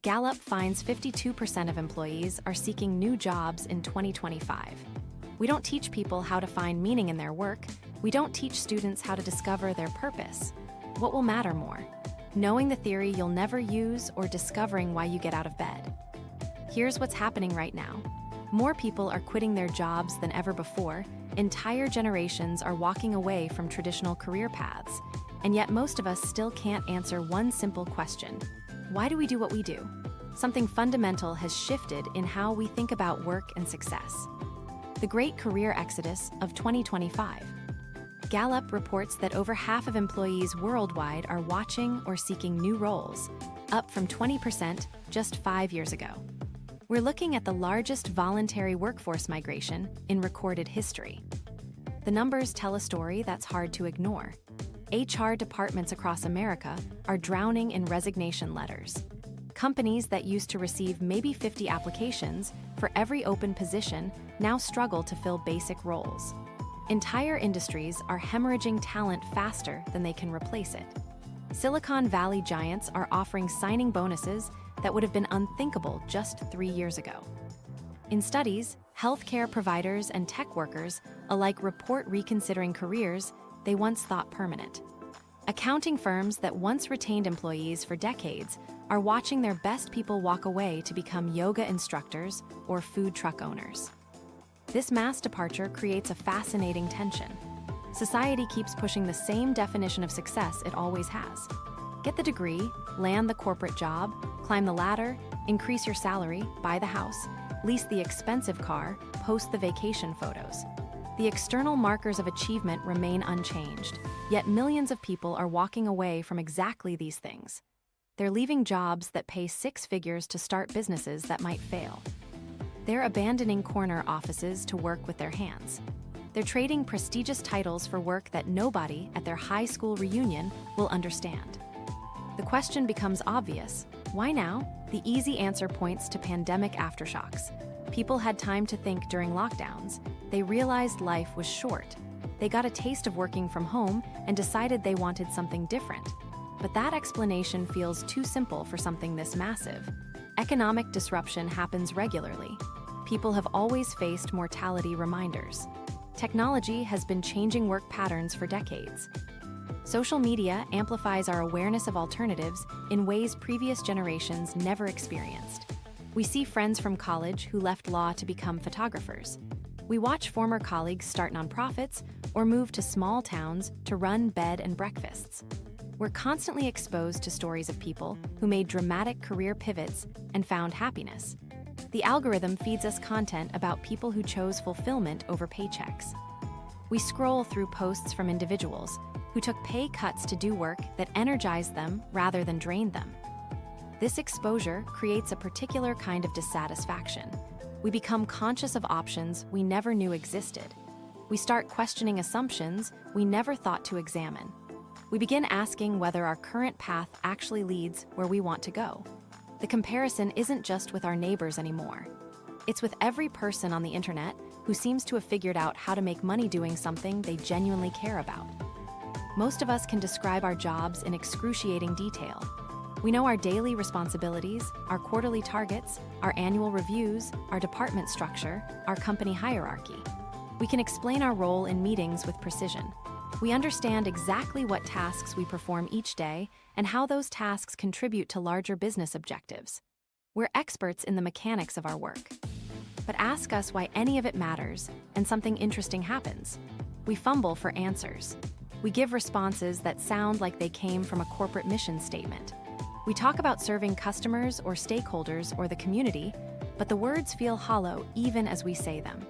Gallup finds 52% of employees are seeking new jobs in 2025. We don't teach people how to find meaning in their work. We don't teach students how to discover their purpose. What will matter more? Knowing the theory you'll never use or discovering why you get out of bed? Here's what's happening right now. More people are quitting their jobs than ever before. Entire generations are walking away from traditional career paths. And yet most of us still can't answer one simple question. Why do we do what we do? Something fundamental has shifted in how we think about work and success. The Great Career Exodus of 2025. Gallup reports that over half of employees worldwide are watching or seeking new roles, up from 20% just 5 years ago. We're looking at the largest voluntary workforce migration in recorded history. The numbers tell a story that's hard to ignore. HR departments across America are drowning in resignation letters. Companies that used to receive maybe 50 applications for every open position now struggle to fill basic roles. Entire industries are hemorrhaging talent faster than they can replace it. Silicon Valley giants are offering signing bonuses that would have been unthinkable just 3 years ago. In studies, healthcare providers and tech workers alike report reconsidering careers they once thought permanent. Accounting firms that once retained employees for decades are watching their best people walk away to become yoga instructors or food truck owners. This mass departure creates a fascinating tension. Society keeps pushing the same definition of success it always has. Get the degree, land the corporate job, climb the ladder, increase your salary, buy the house, lease the expensive car, post the vacation photos. The external markers of achievement remain unchanged, yet millions of people are walking away from exactly these things. They're leaving jobs that pay 6 figures to start businesses that might fail. They're abandoning corner offices to work with their hands. They're trading prestigious titles for work that nobody at their high school reunion will understand. The question becomes obvious. Why now? The easy answer points to pandemic aftershocks. People had time to think during lockdowns. They realized life was short. They got a taste of working from home and decided they wanted something different. But that explanation feels too simple for something this massive. Economic disruption happens regularly. People have always faced mortality reminders. Technology has been changing work patterns for decades. Social media amplifies our awareness of alternatives in ways previous generations never experienced. We see friends from college who left law to become photographers. We watch former colleagues start nonprofits or move to small towns to run bed and breakfasts. We're constantly exposed to stories of people who made dramatic career pivots and found happiness. The algorithm feeds us content about people who chose fulfillment over paychecks. We scroll through posts from individuals who took pay cuts to do work that energized them rather than drained them. This exposure creates a particular kind of dissatisfaction. We become conscious of options we never knew existed. We start questioning assumptions we never thought to examine. We begin asking whether our current path actually leads where we want to go. The comparison isn't just with our neighbors anymore. It's with every person on the internet who seems to have figured out how to make money doing something they genuinely care about. Most of us can describe our jobs in excruciating detail. We know our daily responsibilities, our quarterly targets, our annual reviews, our department structure, our company hierarchy. We can explain our role in meetings with precision. We understand exactly what tasks we perform each day and how those tasks contribute to larger business objectives. We're experts in the mechanics of our work. But ask us why any of it matters, and something interesting happens. We fumble for answers. We give responses that sound like they came from a corporate mission statement. We talk about serving customers or stakeholders or the community, but the words feel hollow even as we say them.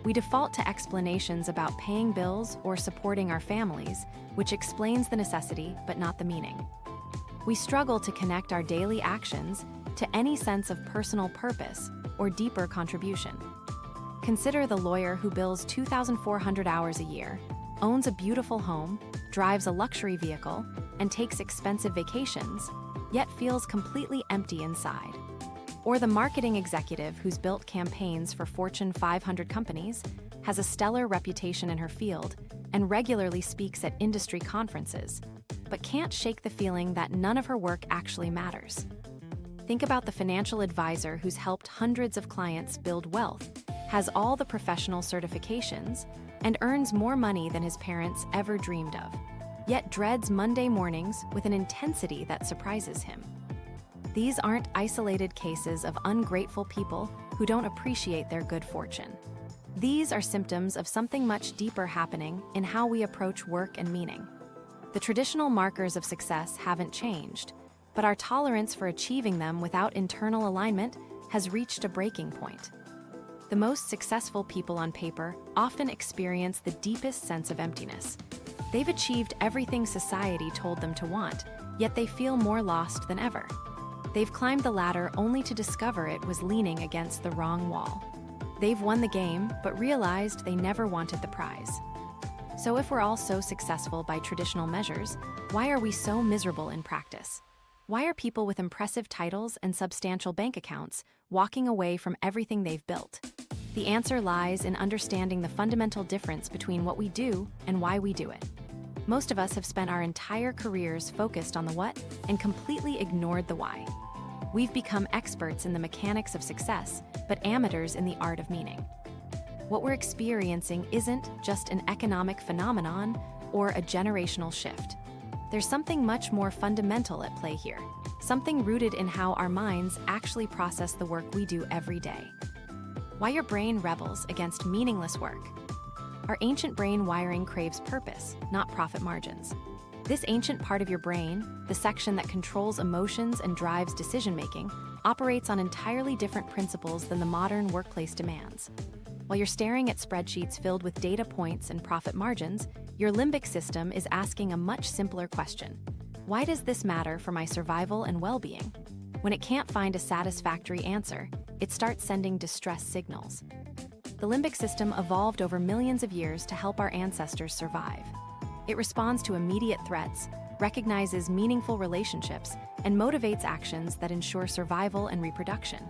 We default to explanations about paying bills or supporting our families, which explains the necessity but not the meaning. We struggle to connect our daily actions to any sense of personal purpose or deeper contribution. Consider the lawyer who bills 2,400 hours a year, owns a beautiful home, drives a luxury vehicle, and takes expensive vacations, yet feels completely empty inside. Or the marketing executive who's built campaigns for Fortune 500 companies, has a stellar reputation in her field, and regularly speaks at industry conferences, but can't shake the feeling that none of her work actually matters. Think about the financial advisor who's helped hundreds of clients build wealth, has all the professional certifications, and earns more money than his parents ever dreamed of, yet dreads Monday mornings with an intensity that surprises him. These aren't isolated cases of ungrateful people who don't appreciate their good fortune. These are symptoms of something much deeper happening in how we approach work and meaning. The traditional markers of success haven't changed, but our tolerance for achieving them without internal alignment has reached a breaking point. The most successful people on paper often experience the deepest sense of emptiness. They've achieved everything society told them to want, yet they feel more lost than ever. They've climbed the ladder only to discover it was leaning against the wrong wall. They've won the game, but realized they never wanted the prize. So if we're all so successful by traditional measures, why are we so miserable in practice? Why are people with impressive titles and substantial bank accounts walking away from everything they've built? The answer lies in understanding the fundamental difference between what we do and why we do it. Most of us have spent our entire careers focused on the what and completely ignored the why. We've become experts in the mechanics of success, but amateurs in the art of meaning. What we're experiencing isn't just an economic phenomenon or a generational shift. There's something much more fundamental at play here, something rooted in how our minds actually process the work we do every day. Why your brain rebels against meaningless work. Our ancient brain wiring craves purpose, not profit margins. This ancient part of your brain, the section that controls emotions and drives decision-making, operates on entirely different principles than the modern workplace demands. While you're staring at spreadsheets filled with data points and profit margins, your limbic system is asking a much simpler question. Why does this matter for my survival and well-being? When it can't find a satisfactory answer, it starts sending distress signals. The limbic system evolved over millions of years to help our ancestors survive. It responds to immediate threats, recognizes meaningful relationships, and motivates actions that ensure survival and reproduction.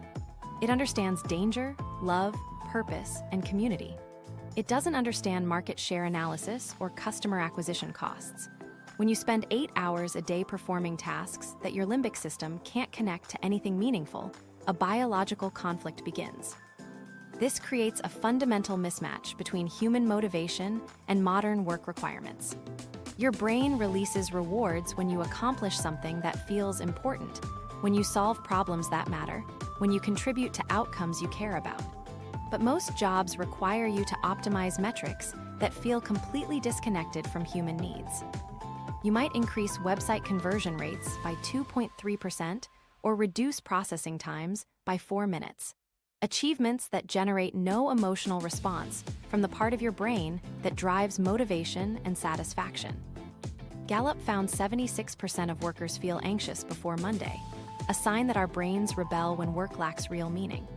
It understands danger, love, purpose, and community. It doesn't understand market share analysis or customer acquisition costs. When you spend 8 hours a day performing tasks that your limbic system can't connect to anything meaningful, a biological conflict begins. This creates a fundamental mismatch between human motivation and modern work requirements. Your brain releases rewards when you accomplish something that feels important, when you solve problems that matter, when you contribute to outcomes you care about. But most jobs require you to optimize metrics that feel completely disconnected from human needs. You might increase website conversion rates by 2.3% or reduce processing times by 4 minutes. Achievements that generate no emotional response from the part of your brain that drives motivation and satisfaction. Gallup found 76% of workers feel anxious before Monday, a sign that our brains rebel when work lacks real meaning.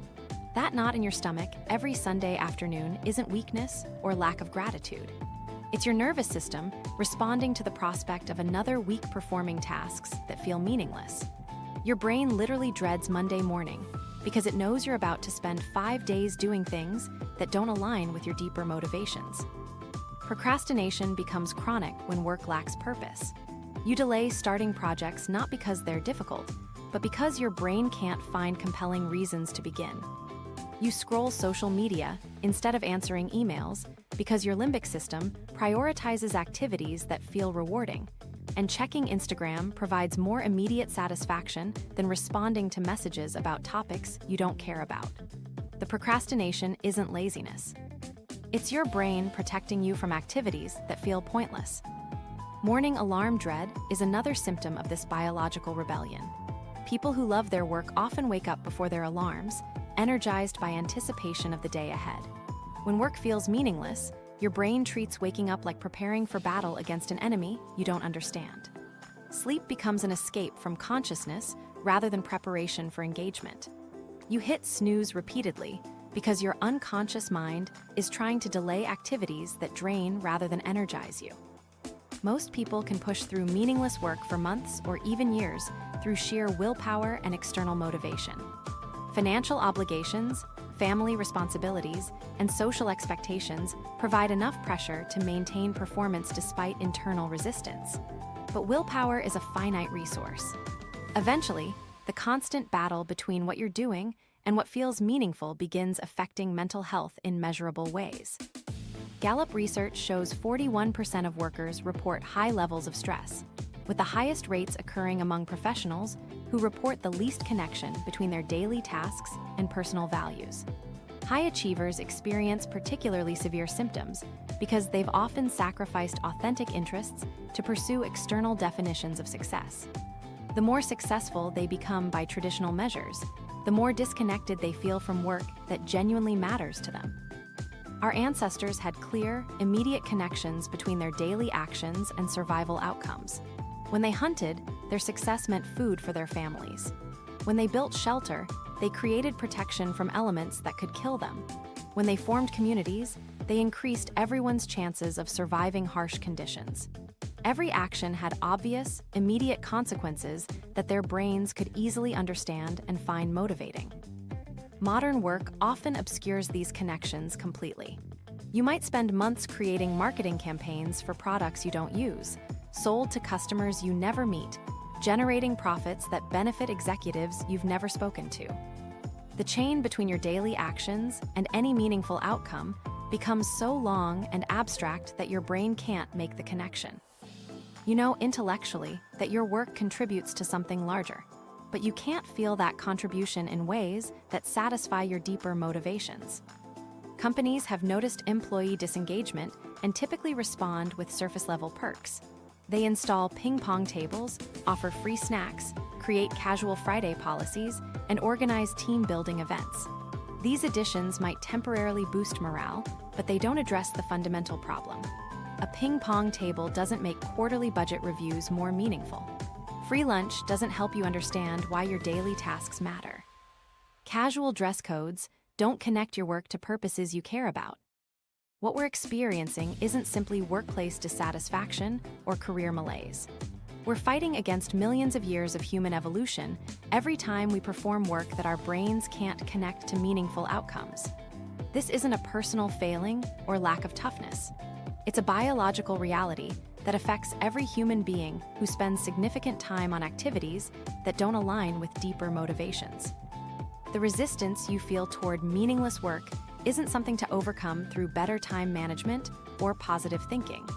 That knot in your stomach every Sunday afternoon isn't weakness or lack of gratitude. It's your nervous system responding to the prospect of another week performing tasks that feel meaningless. Your brain literally dreads Monday morning because it knows you're about to spend 5 days doing things that don't align with your deeper motivations. Procrastination becomes chronic when work lacks purpose. You delay starting projects not because they're difficult, but because your brain can't find compelling reasons to begin. You scroll social media instead of answering emails because your limbic system prioritizes activities that feel rewarding, and checking Instagram provides more immediate satisfaction than responding to messages about topics you don't care about. The procrastination isn't laziness. It's your brain protecting you from activities that feel pointless. Morning alarm dread is another symptom of this biological rebellion. People who love their work often wake up before their alarms, energized by anticipation of the day ahead. When work feels meaningless, your brain treats waking up like preparing for battle against an enemy you don't understand. Sleep becomes an escape from consciousness rather than preparation for engagement. You hit snooze repeatedly because your unconscious mind is trying to delay activities that drain rather than energize you. Most people can push through meaningless work for months or even years through sheer willpower and external motivation. Financial obligations, family responsibilities, and social expectations provide enough pressure to maintain performance despite internal resistance. But willpower is a finite resource. Eventually, the constant battle between what you're doing and what feels meaningful begins affecting mental health in measurable ways. Gallup research shows 41% of workers report high levels of stress, with the highest rates occurring among professionals who report the least connection between their daily tasks and personal values. High achievers experience particularly severe symptoms because they've often sacrificed authentic interests to pursue external definitions of success. The more successful they become by traditional measures, the more disconnected they feel from work that genuinely matters to them. Our ancestors had clear, immediate connections between their daily actions and survival outcomes. When they hunted, their success meant food for their families. When they built shelter, they created protection from elements that could kill them. When they formed communities, they increased everyone's chances of surviving harsh conditions. Every action had obvious, immediate consequences that their brains could easily understand and find motivating. Modern work often obscures these connections completely. You might spend months creating marketing campaigns for products you don't use, sold to customers you never meet, generating profits that benefit executives you've never spoken to. The chain between your daily actions and any meaningful outcome becomes so long and abstract that your brain can't make the connection. You know intellectually that your work contributes to something larger, but you can't feel that contribution in ways that satisfy your deeper motivations. Companies have noticed employee disengagement and typically respond with surface-level perks. They install ping-pong tables, offer free snacks, create casual Friday policies, and organize team-building events. These additions might temporarily boost morale, but they don't address the fundamental problem. A ping-pong table doesn't make quarterly budget reviews more meaningful. Free lunch doesn't help you understand why your daily tasks matter. Casual dress codes don't connect your work to purposes you care about. What we're experiencing isn't simply workplace dissatisfaction or career malaise. We're fighting against millions of years of human evolution every time we perform work that our brains can't connect to meaningful outcomes. This isn't a personal failing or lack of toughness. It's a biological reality that affects every human being who spends significant time on activities that don't align with deeper motivations. The resistance you feel toward meaningless work isn't something to overcome through better time management or positive thinking.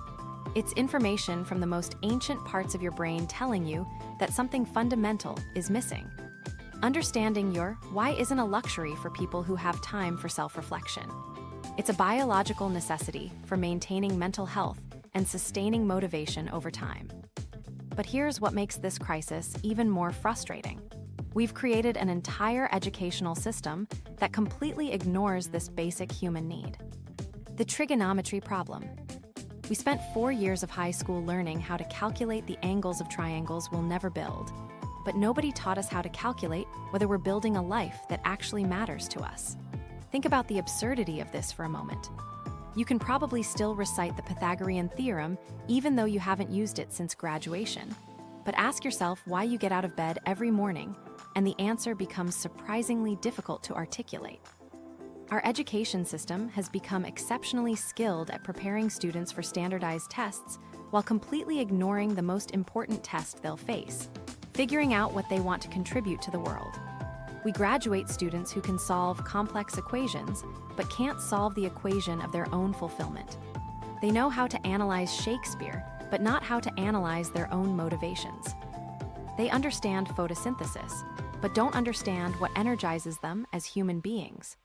It's information from the most ancient parts of your brain telling you that something fundamental is missing. Understanding your why isn't a luxury for people who have time for self-reflection. It's a biological necessity for maintaining mental health and sustaining motivation over time. But here's what makes this crisis even more frustrating. We've created an entire educational system that completely ignores this basic human need. The trigonometry problem. We spent 4 years of high school learning how to calculate the angles of triangles we'll never build, but nobody taught us how to calculate whether we're building a life that actually matters to us. Think about the absurdity of this for a moment. You can probably still recite the Pythagorean theorem even though you haven't used it since graduation. But ask yourself why you get out of bed every morning, and the answer becomes surprisingly difficult to articulate. Our education system has become exceptionally skilled at preparing students for standardized tests while completely ignoring the most important test they'll face, figuring out what they want to contribute to the world. We graduate students who can solve complex equations, but can't solve the equation of their own fulfillment. They know how to analyze Shakespeare, but not how to analyze their own motivations. They understand photosynthesis, but don't understand what energizes them as human beings.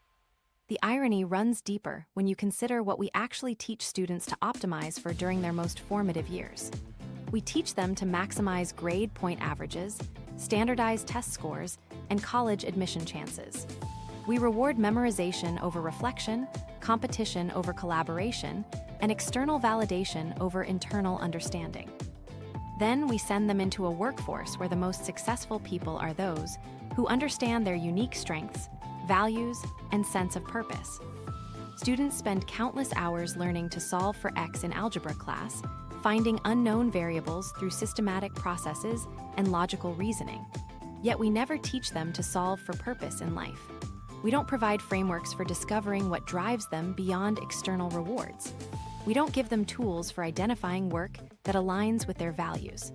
The irony runs deeper when you consider what we actually teach students to optimize for during their most formative years. We teach them to maximize grade point averages, standardized test scores, and college admission chances. We reward memorization over reflection, competition over collaboration, and external validation over internal understanding. Then we send them into a workforce where the most successful people are those who understand their unique strengths, values, and sense of purpose. Students spend countless hours learning to solve for X in algebra class, finding unknown variables through systematic processes and logical reasoning. Yet we never teach them to solve for purpose in life. We don't provide frameworks for discovering what drives them beyond external rewards. We don't give them tools for identifying work that aligns with their values.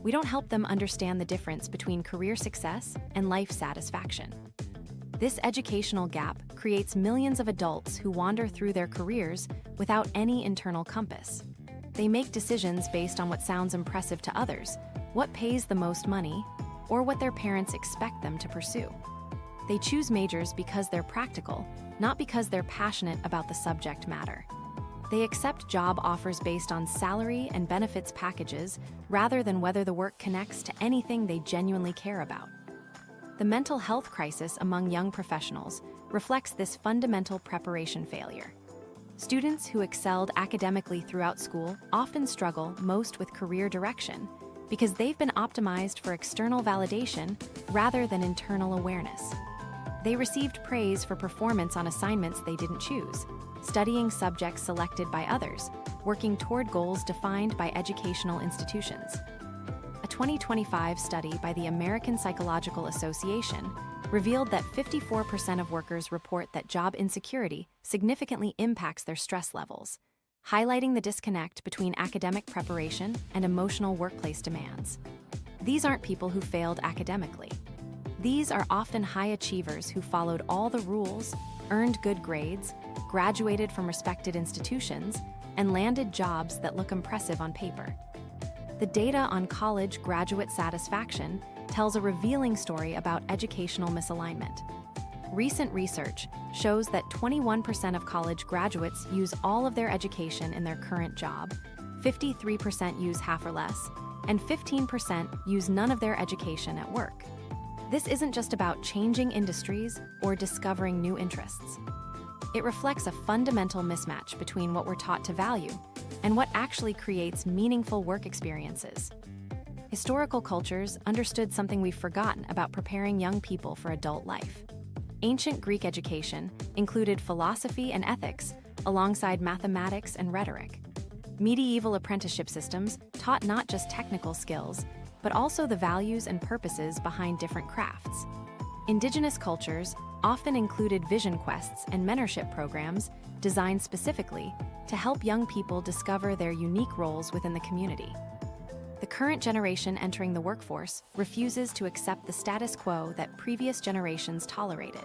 We don't help them understand the difference between career success and life satisfaction. This educational gap creates millions of adults who wander through their careers without any internal compass. They make decisions based on what sounds impressive to others, what pays the most money, or what their parents expect them to pursue. They choose majors because they're practical, not because they're passionate about the subject matter. They accept job offers based on salary and benefits packages rather than whether the work connects to anything they genuinely care about. The mental health crisis among young professionals reflects this fundamental preparation failure. Students who excelled academically throughout school often struggle most with career direction because they've been optimized for external validation rather than internal awareness. They received praise for performance on assignments they didn't choose, studying subjects selected by others, working toward goals defined by educational institutions. A 2025 study by the American Psychological Association revealed that 54% of workers report that job insecurity significantly impacts their stress levels, highlighting the disconnect between academic preparation and emotional workplace demands. These aren't people who failed academically. These are often high achievers who followed all the rules, earned good grades, graduated from respected institutions, and landed jobs that look impressive on paper. The data on college graduate satisfaction tells a revealing story about educational misalignment. Recent research shows that 21% of college graduates use all of their education in their current job, 53% use half or less, and 15% use none of their education at work. This isn't just about changing industries or discovering new interests. It reflects a fundamental mismatch between what we're taught to value and what actually creates meaningful work experiences. Historical cultures understood something we've forgotten about preparing young people for adult life. Ancient Greek education included philosophy and ethics alongside mathematics and rhetoric. Medieval apprenticeship systems taught not just technical skills, but also the values and purposes behind different crafts. Indigenous cultures often included vision quests and mentorship programs designed specifically to help young people discover their unique roles within the community. The current generation entering the workforce refuses to accept the status quo that previous generations tolerated.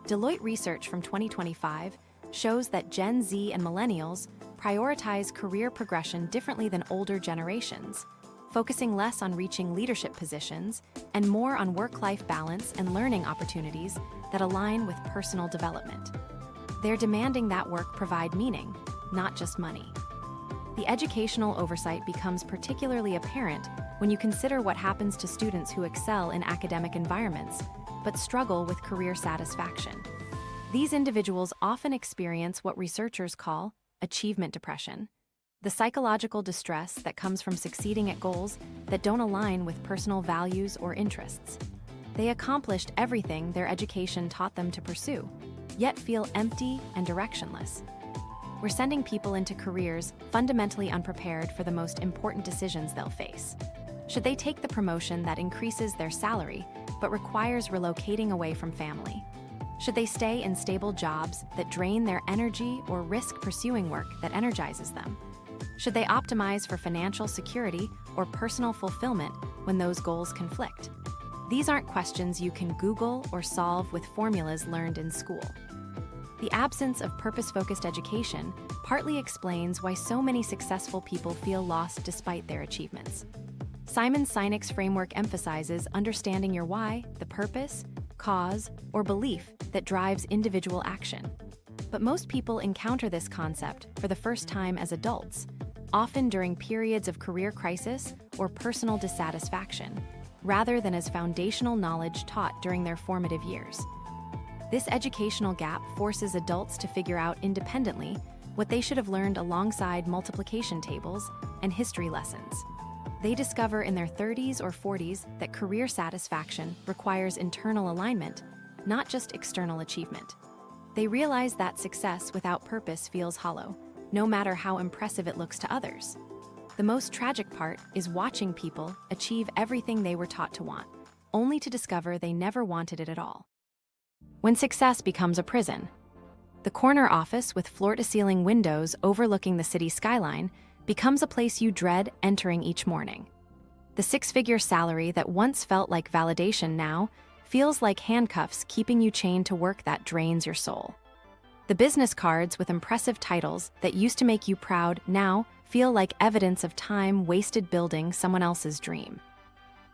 Deloitte research from 2025 shows that Gen Z and Millennials prioritize career progression differently than older generations, focusing less on reaching leadership positions and more on work-life balance and learning opportunities that align with personal development. They're demanding that work provide meaning, not just money. The educational oversight becomes particularly apparent when you consider what happens to students who excel in academic environments but struggle with career satisfaction. These individuals often experience what researchers call achievement depression, the psychological distress that comes from succeeding at goals that don't align with personal values or interests. They accomplished everything their education taught them to pursue, yet feel empty and directionless. We're sending people into careers fundamentally unprepared for the most important decisions they'll face. Should they take the promotion that increases their salary but requires relocating away from family? Should they stay in stable jobs that drain their energy or risk pursuing work that energizes them? Should they optimize for financial security or personal fulfillment when those goals conflict? These aren't questions you can Google or solve with formulas learned in school. The absence of purpose-focused education partly explains why so many successful people feel lost despite their achievements. Simon Sinek's framework emphasizes understanding your why, the purpose, cause, or belief that drives individual action. But most people encounter this concept for the first time as adults, often during periods of career crisis or personal dissatisfaction, rather than as foundational knowledge taught during their formative years. This educational gap forces adults to figure out independently what they should have learned alongside multiplication tables and history lessons. They discover in their 30s or 40s that career satisfaction requires internal alignment, not just external achievement. They realize that success without purpose feels hollow, no matter how impressive it looks to others. The most tragic part is watching people achieve everything they were taught to want, only to discover they never wanted it at all. When success becomes a prison, the corner office with floor-to-ceiling windows overlooking the city skyline becomes a place you dread entering each morning. The six-figure salary that once felt like validation now feels like handcuffs keeping you chained to work that drains your soul. The business cards with impressive titles that used to make you proud now feel like evidence of time wasted building someone else's dream.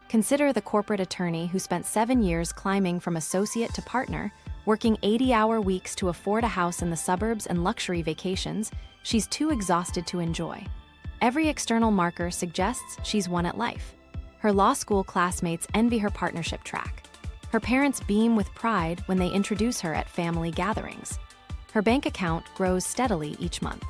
Consider the corporate attorney who spent 7 years climbing from associate to partner, working 80-hour weeks to afford a house in the suburbs and luxury vacations she's too exhausted to enjoy. Every external marker suggests she's won at life. Her law school classmates envy her partnership track. Her parents beam with pride when they introduce her at family gatherings. Her bank account grows steadily each month.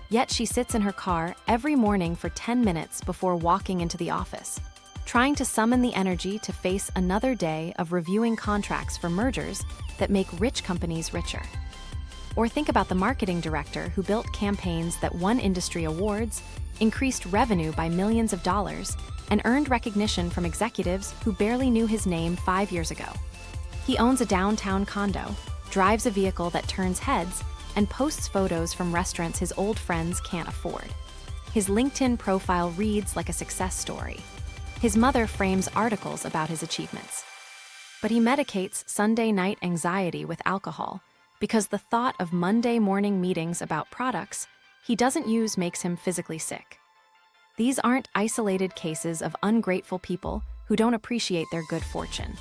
Yet she sits in her car every morning for 10 minutes before walking into the office, trying to summon the energy to face another day of reviewing contracts for mergers that make rich companies richer. Or think about the marketing director who built campaigns that won industry awards, increased revenue by millions of dollars, and earned recognition from executives who barely knew his name 5 years ago. He owns a downtown condo, drives a vehicle that turns heads, and posts photos from restaurants his old friends can't afford. His LinkedIn profile reads like a success story. His mother frames articles about his achievements. But he medicates Sunday night anxiety with alcohol because the thought of Monday morning meetings about products he doesn't use makes him physically sick. These aren't isolated cases of ungrateful people who don't appreciate their good fortune.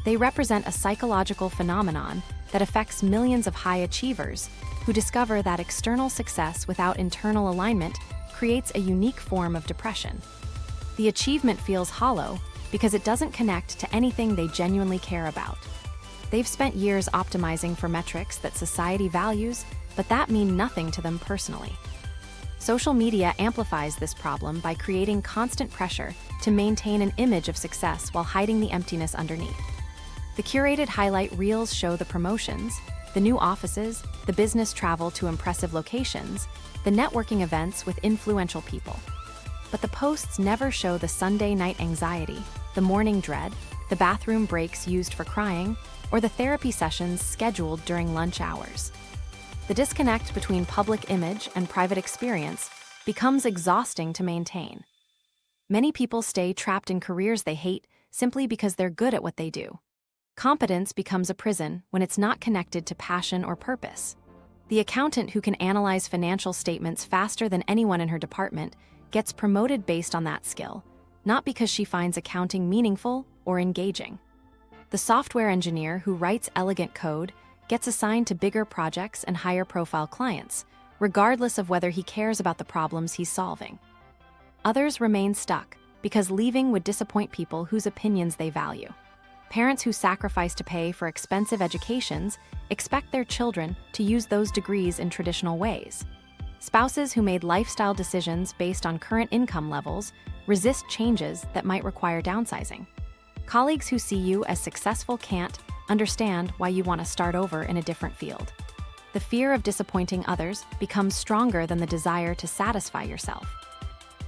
They represent a psychological phenomenon that affects millions of high achievers who discover that external success without internal alignment creates a unique form of depression. The achievement feels hollow because it doesn't connect to anything they genuinely care about. They've spent years optimizing for metrics that society values, but that mean nothing to them personally. Social media amplifies this problem by creating constant pressure to maintain an image of success while hiding the emptiness underneath. The curated highlight reels show the promotions, the new offices, the business travel to impressive locations, the networking events with influential people. But the posts never show the Sunday night anxiety, the morning dread, the bathroom breaks used for crying, or the therapy sessions scheduled during lunch hours. The disconnect between public image and private experience becomes exhausting to maintain. Many people stay trapped in careers they hate simply because they're good at what they do. Competence becomes a prison when it's not connected to passion or purpose. The accountant who can analyze financial statements faster than anyone in her department gets promoted based on that skill, not because she finds accounting meaningful or engaging. The software engineer who writes elegant code gets assigned to bigger projects and higher-profile clients, regardless of whether he cares about the problems he's solving. Others remain stuck because leaving would disappoint people whose opinions they value. Parents who sacrifice to pay for expensive educations expect their children to use those degrees in traditional ways. Spouses who made lifestyle decisions based on current income levels resist changes that might require downsizing. Colleagues who see you as successful can't understand why you want to start over in a different field. The fear of disappointing others becomes stronger than the desire to satisfy yourself.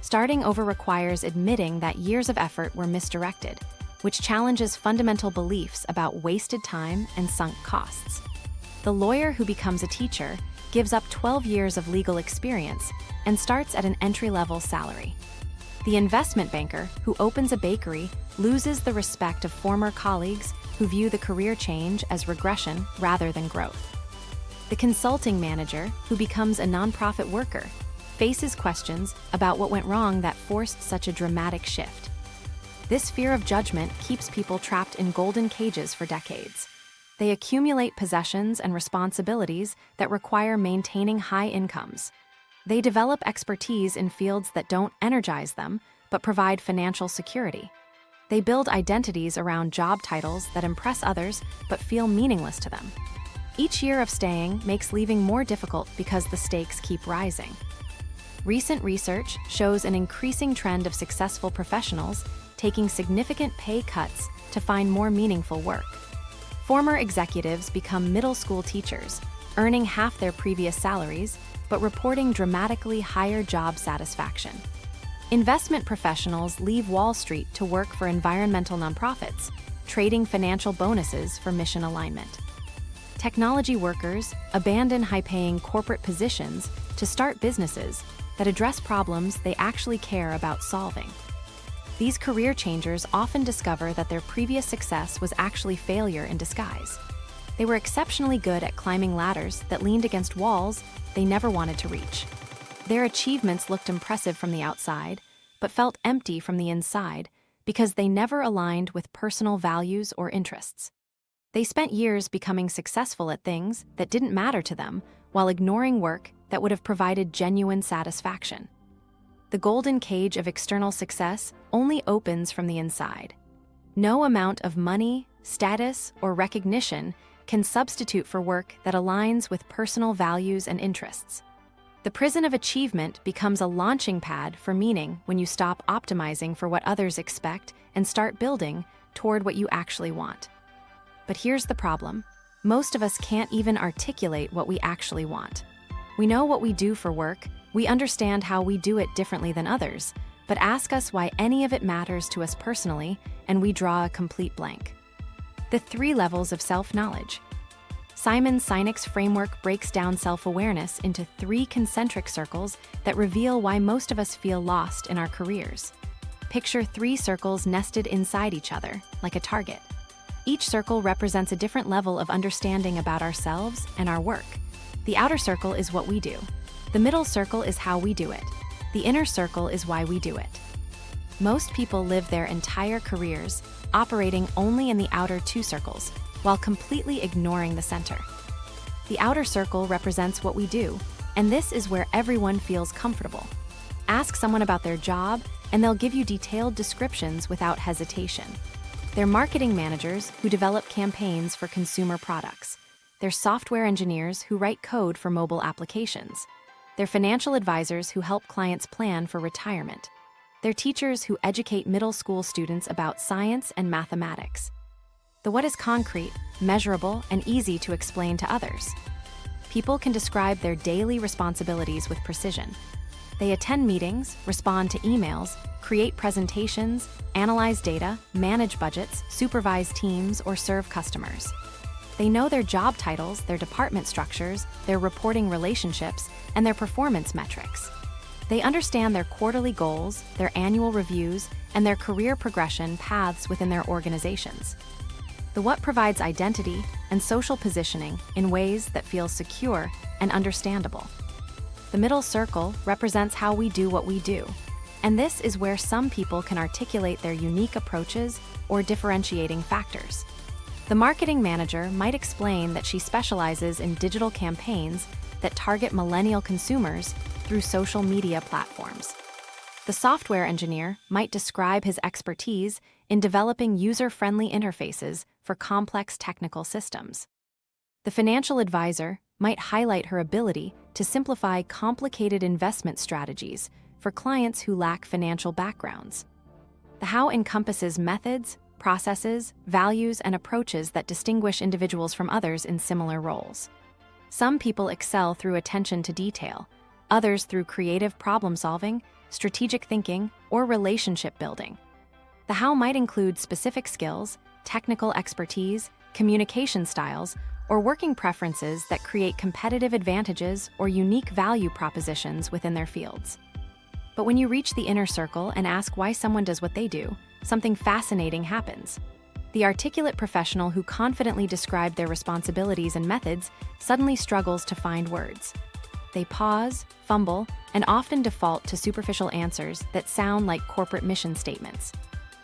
Starting over requires admitting that years of effort were misdirected, which challenges fundamental beliefs about wasted time and sunk costs. The lawyer who becomes a teacher gives up 12 years of legal experience and starts at an entry-level salary. The investment banker who opens a bakery loses the respect of former colleagues who view the career change as regression rather than growth. The consulting manager who becomes a nonprofit worker faces questions about what went wrong that forced such a dramatic shift. This fear of judgment keeps people trapped in golden cages for decades. They accumulate possessions and responsibilities that require maintaining high incomes. They develop expertise in fields that don't energize them, but provide financial security. They build identities around job titles that impress others but feel meaningless to them. Each year of staying makes leaving more difficult because the stakes keep rising. Recent research shows an increasing trend of successful professionals taking significant pay cuts to find more meaningful work. Former executives become middle school teachers, earning half their previous salaries, but reporting dramatically higher job satisfaction. Investment professionals leave Wall Street to work for environmental nonprofits, trading financial bonuses for mission alignment. Technology workers abandon high-paying corporate positions to start businesses that address problems they actually care about solving. These career changers often discover that their previous success was actually failure in disguise. They were exceptionally good at climbing ladders that leaned against walls they never wanted to reach. Their achievements looked impressive from the outside, but felt empty from the inside because they never aligned with personal values or interests. They spent years becoming successful at things that didn't matter to them while ignoring work that would have provided genuine satisfaction. The golden cage of external success only opens from the inside. No amount of money, status, or recognition can substitute for work that aligns with personal values and interests. The prison of achievement becomes a launching pad for meaning when you stop optimizing for what others expect and start building toward what you actually want. But here's the problem. Most of us can't even articulate what we actually want. We know what we do for work, we understand how we do it differently than others, but ask us why any of it matters to us personally, and we draw a complete blank. The 3 levels of self-knowledge. Simon Sinek's framework breaks down self-awareness into 3 concentric circles that reveal why most of us feel lost in our careers. Picture 3 circles nested inside each other, like a target. Each circle represents a different level of understanding about ourselves and our work. The outer circle is what we do. The middle circle is how we do it. The inner circle is why we do it. Most people live their entire careers operating only in the outer 2 circles, while completely ignoring the center. The outer circle represents what we do, and this is where everyone feels comfortable. Ask someone about their job, and they'll give you detailed descriptions without hesitation. They're marketing managers who develop campaigns for consumer products. They're software engineers who write code for mobile applications. They're financial advisors who help clients plan for retirement. They're teachers who educate middle school students about science and mathematics. The what is concrete, measurable, and easy to explain to others. People can describe their daily responsibilities with precision. They attend meetings, respond to emails, create presentations, analyze data, manage budgets, supervise teams, or serve customers. They know their job titles, their department structures, their reporting relationships, and their performance metrics. They understand their quarterly goals, their annual reviews, and their career progression paths within their organizations. The what provides identity and social positioning in ways that feel secure and understandable. The middle circle represents how we do what we do, and this is where some people can articulate their unique approaches or differentiating factors. The marketing manager might explain that she specializes in digital campaigns that target millennial consumers through social media platforms. The software engineer might describe his expertise in developing user-friendly interfaces for complex technical systems. The financial advisor might highlight her ability to simplify complicated investment strategies for clients who lack financial backgrounds. The how encompasses methods, processes, values, and approaches that distinguish individuals from others in similar roles. Some people excel through attention to detail, others through creative problem-solving, strategic thinking, or relationship building. The how might include specific skills, technical expertise, communication styles, or working preferences that create competitive advantages or unique value propositions within their fields. But when you reach the inner circle and ask why someone does what they do, something fascinating happens. The articulate professional who confidently described their responsibilities and methods suddenly struggles to find words. They pause, fumble, and often default to superficial answers that sound like corporate mission statements.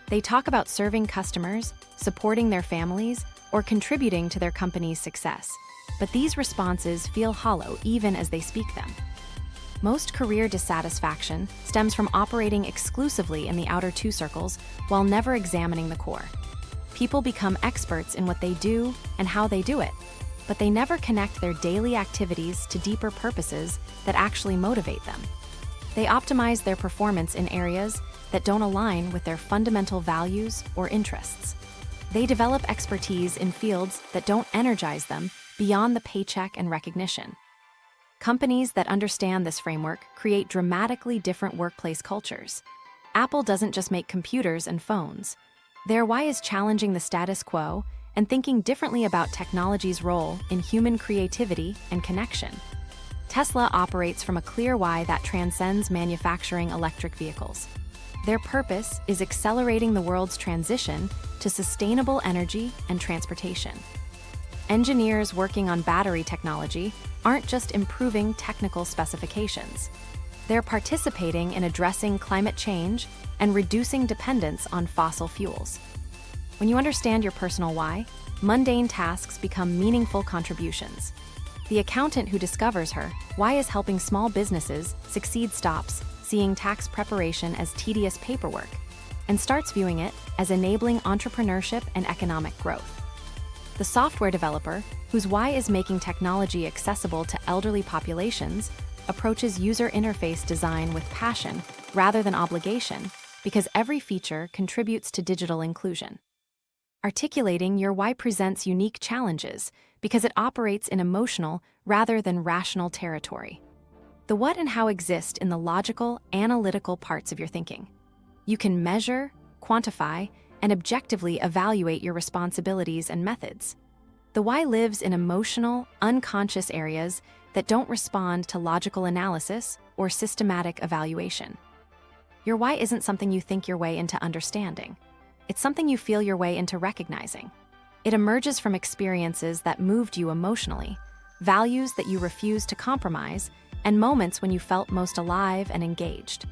They talk about serving customers, supporting their families, or contributing to their company's success, but these responses feel hollow even as they speak them. Most career dissatisfaction stems from operating exclusively in the outer 2 circles while never examining the core. People become experts in what they do and how they do it, but they never connect their daily activities to deeper purposes that actually motivate them. They optimize their performance in areas that don't align with their fundamental values or interests. They develop expertise in fields that don't energize them beyond the paycheck and recognition. Companies that understand this framework create dramatically different workplace cultures. Apple doesn't just make computers and phones. Their why is challenging the status quo and thinking differently about technology's role in human creativity and connection. Tesla operates from a clear why that transcends manufacturing electric vehicles. Their purpose is accelerating the world's transition to sustainable energy and transportation. Engineers working on battery technology aren't just improving technical specifications. They're participating in addressing climate change and reducing dependence on fossil fuels. When you understand your personal why, mundane tasks become meaningful contributions. The accountant who discovers her why is helping small businesses succeed stops seeing tax preparation as tedious paperwork and starts viewing it as enabling entrepreneurship and economic growth. The software developer, whose why is making technology accessible to elderly populations, approaches user interface design with passion rather than obligation because every feature contributes to digital inclusion. Articulating your why presents unique challenges because it operates in emotional rather than rational territory. The what and how exist in the logical, analytical parts of your thinking. You can measure, quantify, and objectively evaluate your responsibilities and methods. The why lives in emotional, unconscious areas that don't respond to logical analysis or systematic evaluation. Your why isn't something you think your way into understanding. It's something you feel your way into recognizing. It emerges from experiences that moved you emotionally, values that you refused to compromise, and moments when you felt most alive and engaged.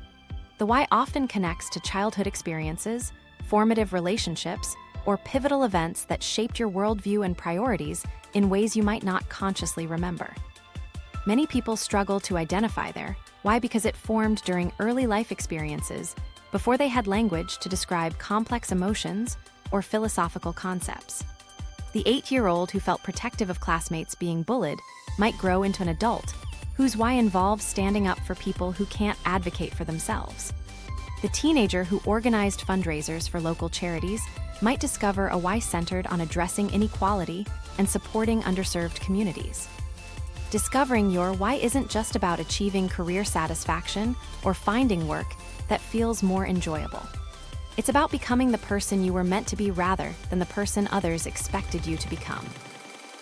The why often connects to childhood experiences, formative relationships, or pivotal events that shaped your worldview and priorities in ways you might not consciously remember. Many people struggle to identify their why because it formed during early life experiences before they had language to describe complex emotions or philosophical concepts. The 8-year-old who felt protective of classmates being bullied might grow into an adult whose why involves standing up for people who can't advocate for themselves. The teenager who organized fundraisers for local charities might discover a why centered on addressing inequality and supporting underserved communities. Discovering your why isn't just about achieving career satisfaction or finding work that feels more enjoyable. It's about becoming the person you were meant to be rather than the person others expected you to become.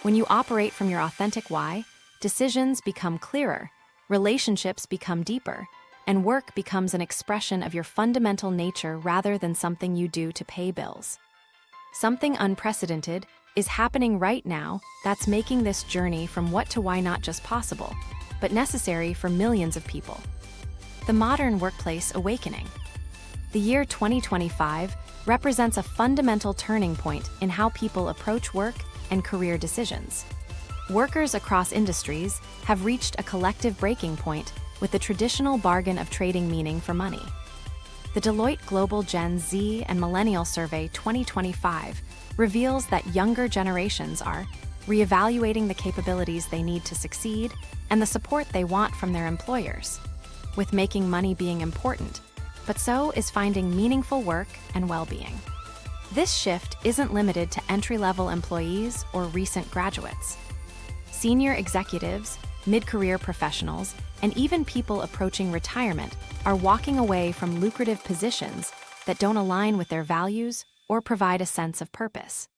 When you operate from your authentic why, decisions become clearer, relationships become deeper, and work becomes an expression of your fundamental nature rather than something you do to pay bills. Something unprecedented is happening right now that's making this journey from what to why not just possible, but necessary for millions of people. The modern workplace awakening. The year 2025 represents a fundamental turning point in how people approach work and career decisions. Workers across industries have reached a collective breaking point with the traditional bargain of trading meaning for money. The Deloitte Global Gen Z and Millennial Survey 2025 reveals that younger generations are reevaluating the capabilities they need to succeed and the support they want from their employers, with making money being important, but so is finding meaningful work and well-being. This shift isn't limited to entry-level employees or recent graduates. Senior executives, mid-career professionals, and even people approaching retirement are walking away from lucrative positions that don't align with their values or provide a sense of purpose.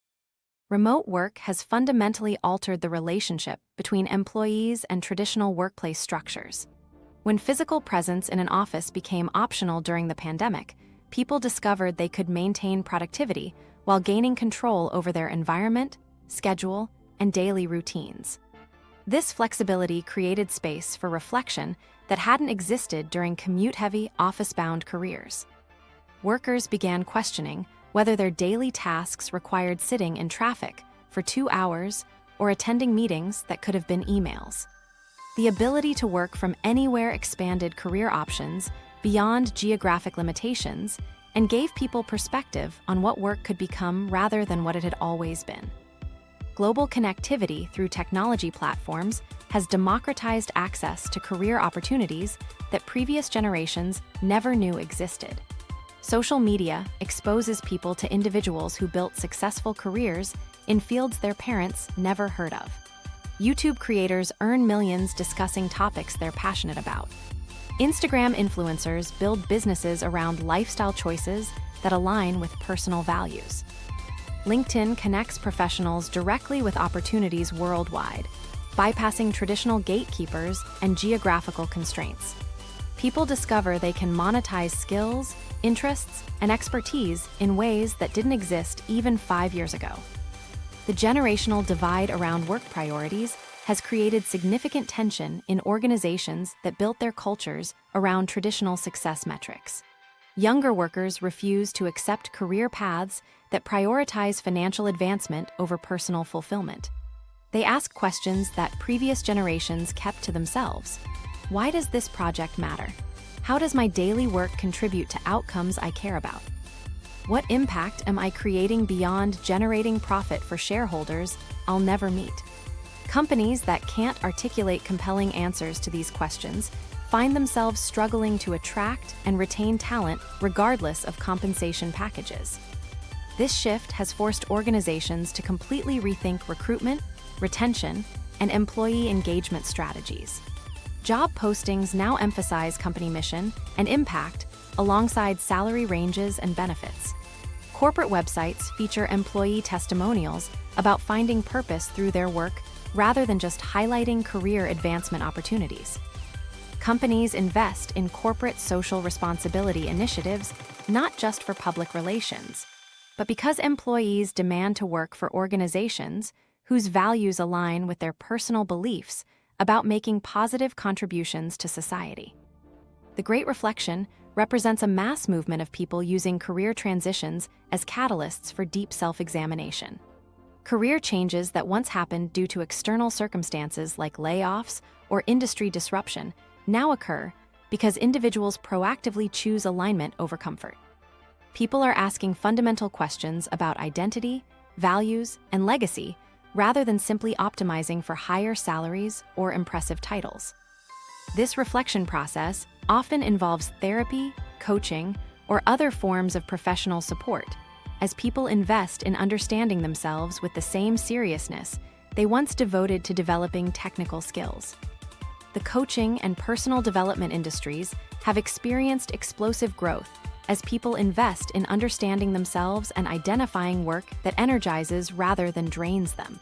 Remote work has fundamentally altered the relationship between employees and traditional workplace structures. When physical presence in an office became optional during the pandemic, people discovered they could maintain productivity while gaining control over their environment, schedule, and daily routines. This flexibility created space for reflection that hadn't existed during commute-heavy, office-bound careers. Workers began questioning whether their daily tasks required sitting in traffic for 2 hours or attending meetings that could have been emails. The ability to work from anywhere expanded career options beyond geographic limitations and gave people perspective on what work could become rather than what it had always been. Global connectivity through technology platforms has democratized access to career opportunities that previous generations never knew existed. Social media exposes people to individuals who built successful careers in fields their parents never heard of. YouTube creators earn millions discussing topics they're passionate about. Instagram influencers build businesses around lifestyle choices that align with personal values. LinkedIn connects professionals directly with opportunities worldwide, bypassing traditional gatekeepers and geographical constraints. People discover they can monetize skills, interests, and expertise in ways that didn't exist even 5 years ago. The generational divide around work priorities has created significant tension in organizations that built their cultures around traditional success metrics. Younger workers refuse to accept career paths that prioritize financial advancement over personal fulfillment. They ask questions that previous generations kept to themselves. Why does this project matter? How does my daily work contribute to outcomes I care about? What impact am I creating beyond generating profit for shareholders I'll never meet? Companies that can't articulate compelling answers to these questions find themselves struggling to attract and retain talent regardless of compensation packages. This shift has forced organizations to completely rethink recruitment, retention, and employee engagement strategies. Job postings now emphasize company mission and impact alongside salary ranges and benefits. Corporate websites feature employee testimonials about finding purpose through their work rather than just highlighting career advancement opportunities. Companies invest in corporate social responsibility initiatives not just for public relations, but because employees demand to work for organizations whose values align with their personal beliefs about making positive contributions to society. The Great Reflection represents a mass movement of people using career transitions as catalysts for deep self-examination. Career changes that once happened due to external circumstances like layoffs or industry disruption now occur because individuals proactively choose alignment over comfort. People are asking fundamental questions about identity, values, and legacy rather than simply optimizing for higher salaries or impressive titles. This reflection process often involves therapy, coaching, or other forms of professional support, as people invest in understanding themselves with the same seriousness they once devoted to developing technical skills. The coaching and personal development industries have experienced explosive growth as people invest in understanding themselves and identifying work that energizes rather than drains them.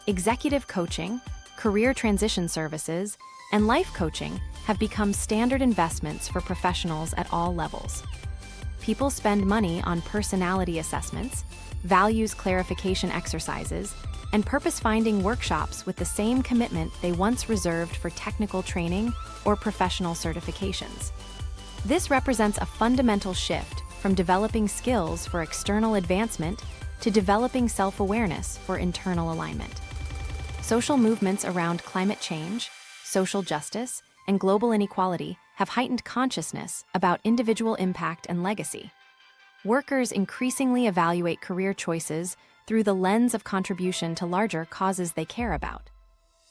Executive coaching, career transition services, and life coaching have become standard investments for professionals at all levels. People spend money on personality assessments, values clarification exercises, and purpose-finding workshops with the same commitment they once reserved for technical training or professional certifications. This represents a fundamental shift from developing skills for external advancement to developing self-awareness for internal alignment. Social movements around climate change, social justice, and global inequality have heightened consciousness about individual impact and legacy. Workers increasingly evaluate career choices through the lens of contribution to larger causes they care about.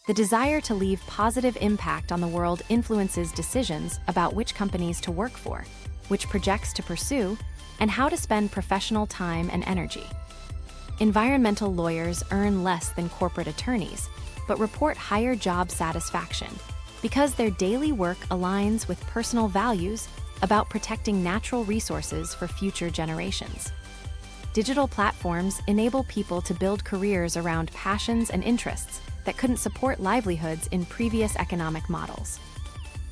The desire to leave positive impact on the world influences decisions about which companies to work for, which projects to pursue, and how to spend professional time and energy. Environmental lawyers earn less than corporate attorneys, but report higher job satisfaction because their daily work aligns with personal values about protecting natural resources for future generations. Digital platforms enable people to build careers around passions and interests that couldn't support livelihoods in previous economic models.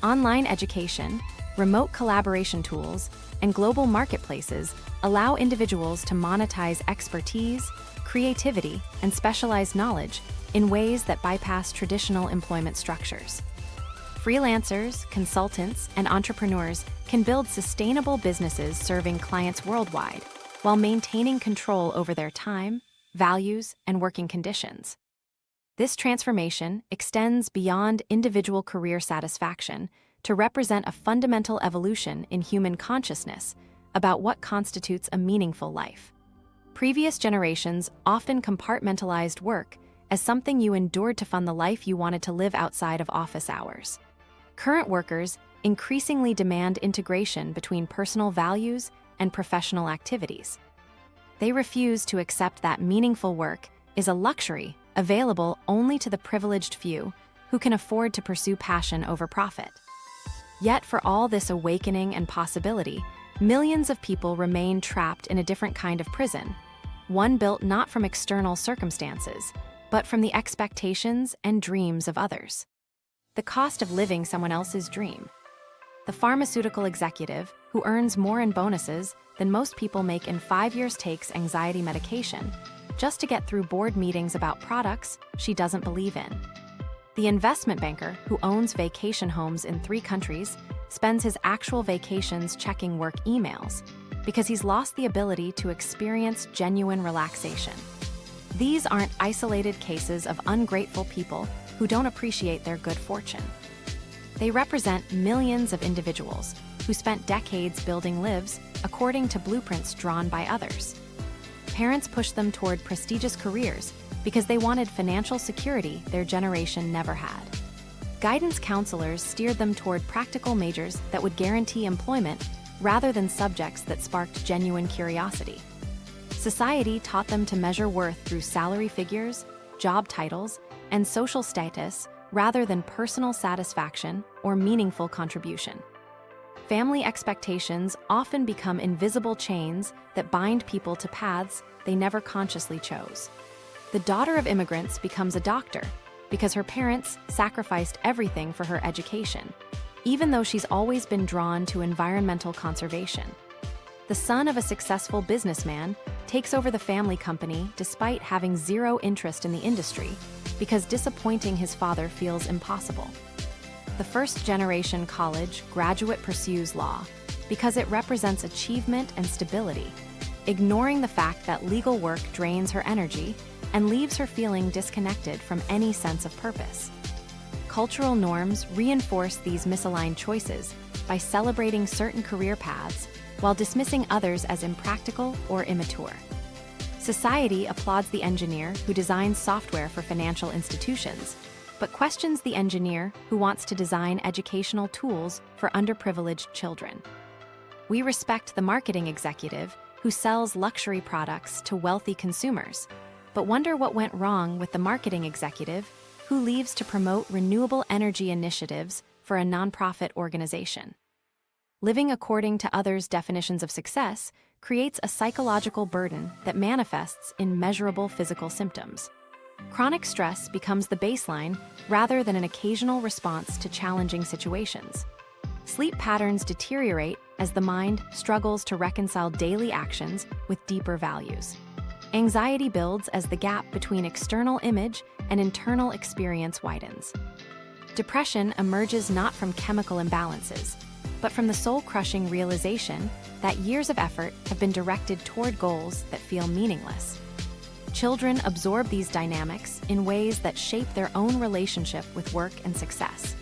Online education, remote collaboration tools, and global marketplaces allow individuals to monetize expertise, creativity, and specialized knowledge in ways that bypass traditional employment structures. Freelancers, consultants, and entrepreneurs can build sustainable businesses serving clients worldwide while maintaining control over their time, values, and working conditions. This transformation extends beyond individual career satisfaction to represent a fundamental evolution in human consciousness about what constitutes a meaningful life. Previous generations often compartmentalized work as something you endured to fund the life you wanted to live outside of office hours. Current workers increasingly demand integration between personal values and professional activities. They refuse to accept that meaningful work is a luxury available only to the privileged few who can afford to pursue passion over profit. Yet for all this awakening and possibility, millions of people remain trapped in a different kind of prison, one built not from external circumstances, but from the expectations and dreams of others. The cost of living someone else's dream. The pharmaceutical executive, who earns more in bonuses than most people make in 5 years, takes anxiety medication just to get through board meetings about products she doesn't believe in. The investment banker, who owns vacation homes in 3 countries, spends his actual vacations checking work emails because he's lost the ability to experience genuine relaxation. These aren't isolated cases of ungrateful people who don't appreciate their good fortune. They represent millions of individuals who spent decades building lives according to blueprints drawn by others. Parents pushed them toward prestigious careers because they wanted financial security their generation never had. Guidance counselors steered them toward practical majors that would guarantee employment rather than subjects that sparked genuine curiosity. Society taught them to measure worth through salary figures, job titles, and social status rather than personal satisfaction or meaningful contribution. Family expectations often become invisible chains that bind people to paths they never consciously chose. The daughter of immigrants becomes a doctor because her parents sacrificed everything for her education, even though she's always been drawn to environmental conservation. The son of a successful businessman takes over the family company despite having zero interest in the industry because disappointing his father feels impossible. The first-generation college graduate pursues law because it represents achievement and stability, ignoring the fact that legal work drains her energy and leaves her feeling disconnected from any sense of purpose. Cultural norms reinforce these misaligned choices by celebrating certain career paths while dismissing others as impractical or immature. Society applauds the engineer who designs software for financial institutions, but questions the engineer who wants to design educational tools for underprivileged children. We respect the marketing executive who sells luxury products to wealthy consumers, but wonder what went wrong with the marketing executive who leaves to promote renewable energy initiatives for a nonprofit organization. Living according to others' definitions of success creates a psychological burden that manifests in measurable physical symptoms. Chronic stress becomes the baseline rather than an occasional response to challenging situations. Sleep patterns deteriorate as the mind struggles to reconcile daily actions with deeper values. Anxiety builds as the gap between external image and internal experience widens. Depression emerges not from chemical imbalances, but from the soul-crushing realization that years of effort have been directed toward goals that feel meaningless. Children absorb these dynamics in ways that shape their own relationship with work and success.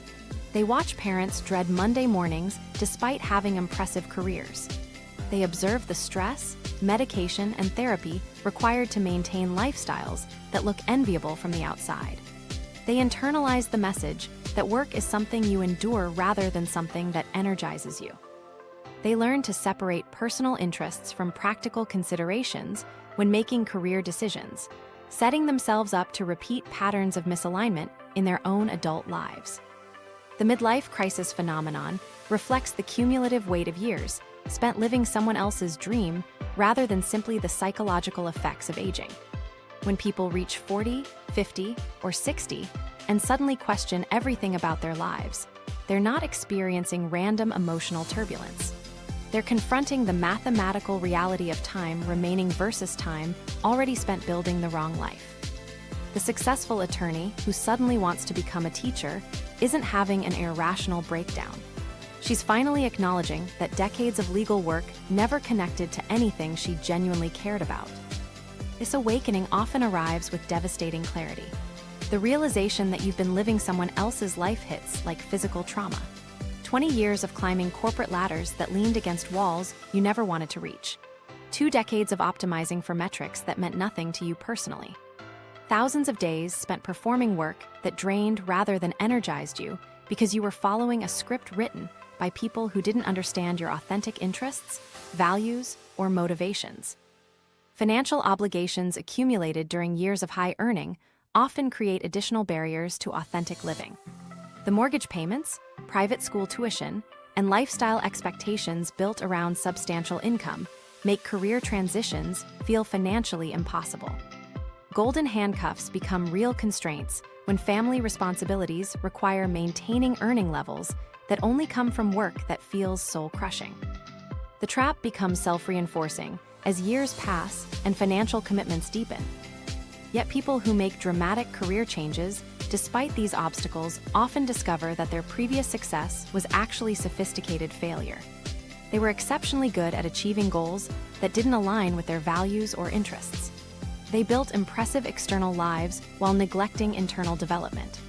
They watch parents dread Monday mornings despite having impressive careers. They observe the stress, medication, and therapy required to maintain lifestyles that look enviable from the outside. They internalize the message that work is something you endure rather than something that energizes you. They learn to separate personal interests from practical considerations when making career decisions, setting themselves up to repeat patterns of misalignment in their own adult lives. The midlife crisis phenomenon reflects the cumulative weight of years spent living someone else's dream rather than simply the psychological effects of aging. When people reach 40, 50, or 60 and suddenly question everything about their lives, they're not experiencing random emotional turbulence. They're confronting the mathematical reality of time remaining versus time already spent building the wrong life. The successful attorney who suddenly wants to become a teacher isn't having an irrational breakdown. She's finally acknowledging that decades of legal work never connected to anything she genuinely cared about. This awakening often arrives with devastating clarity. The realization that you've been living someone else's life hits like physical trauma. 20 years of climbing corporate ladders that leaned against walls you never wanted to reach. 2 decades of optimizing for metrics that meant nothing to you personally. Thousands of days spent performing work that drained rather than energized you because you were following a script written by people who didn't understand your authentic interests, values, or motivations. Financial obligations accumulated during years of high earning often create additional barriers to authentic living. The mortgage payments, private school tuition, and lifestyle expectations built around substantial income make career transitions feel financially impossible. Golden handcuffs become real constraints when family responsibilities require maintaining earning levels that only come from work that feels soul-crushing. The trap becomes self-reinforcing as years pass and financial commitments deepen. Yet people who make dramatic career changes, despite these obstacles, often discover that their previous success was actually sophisticated failure. They were exceptionally good at achieving goals that didn't align with their values or interests. They built impressive external lives while neglecting internal development.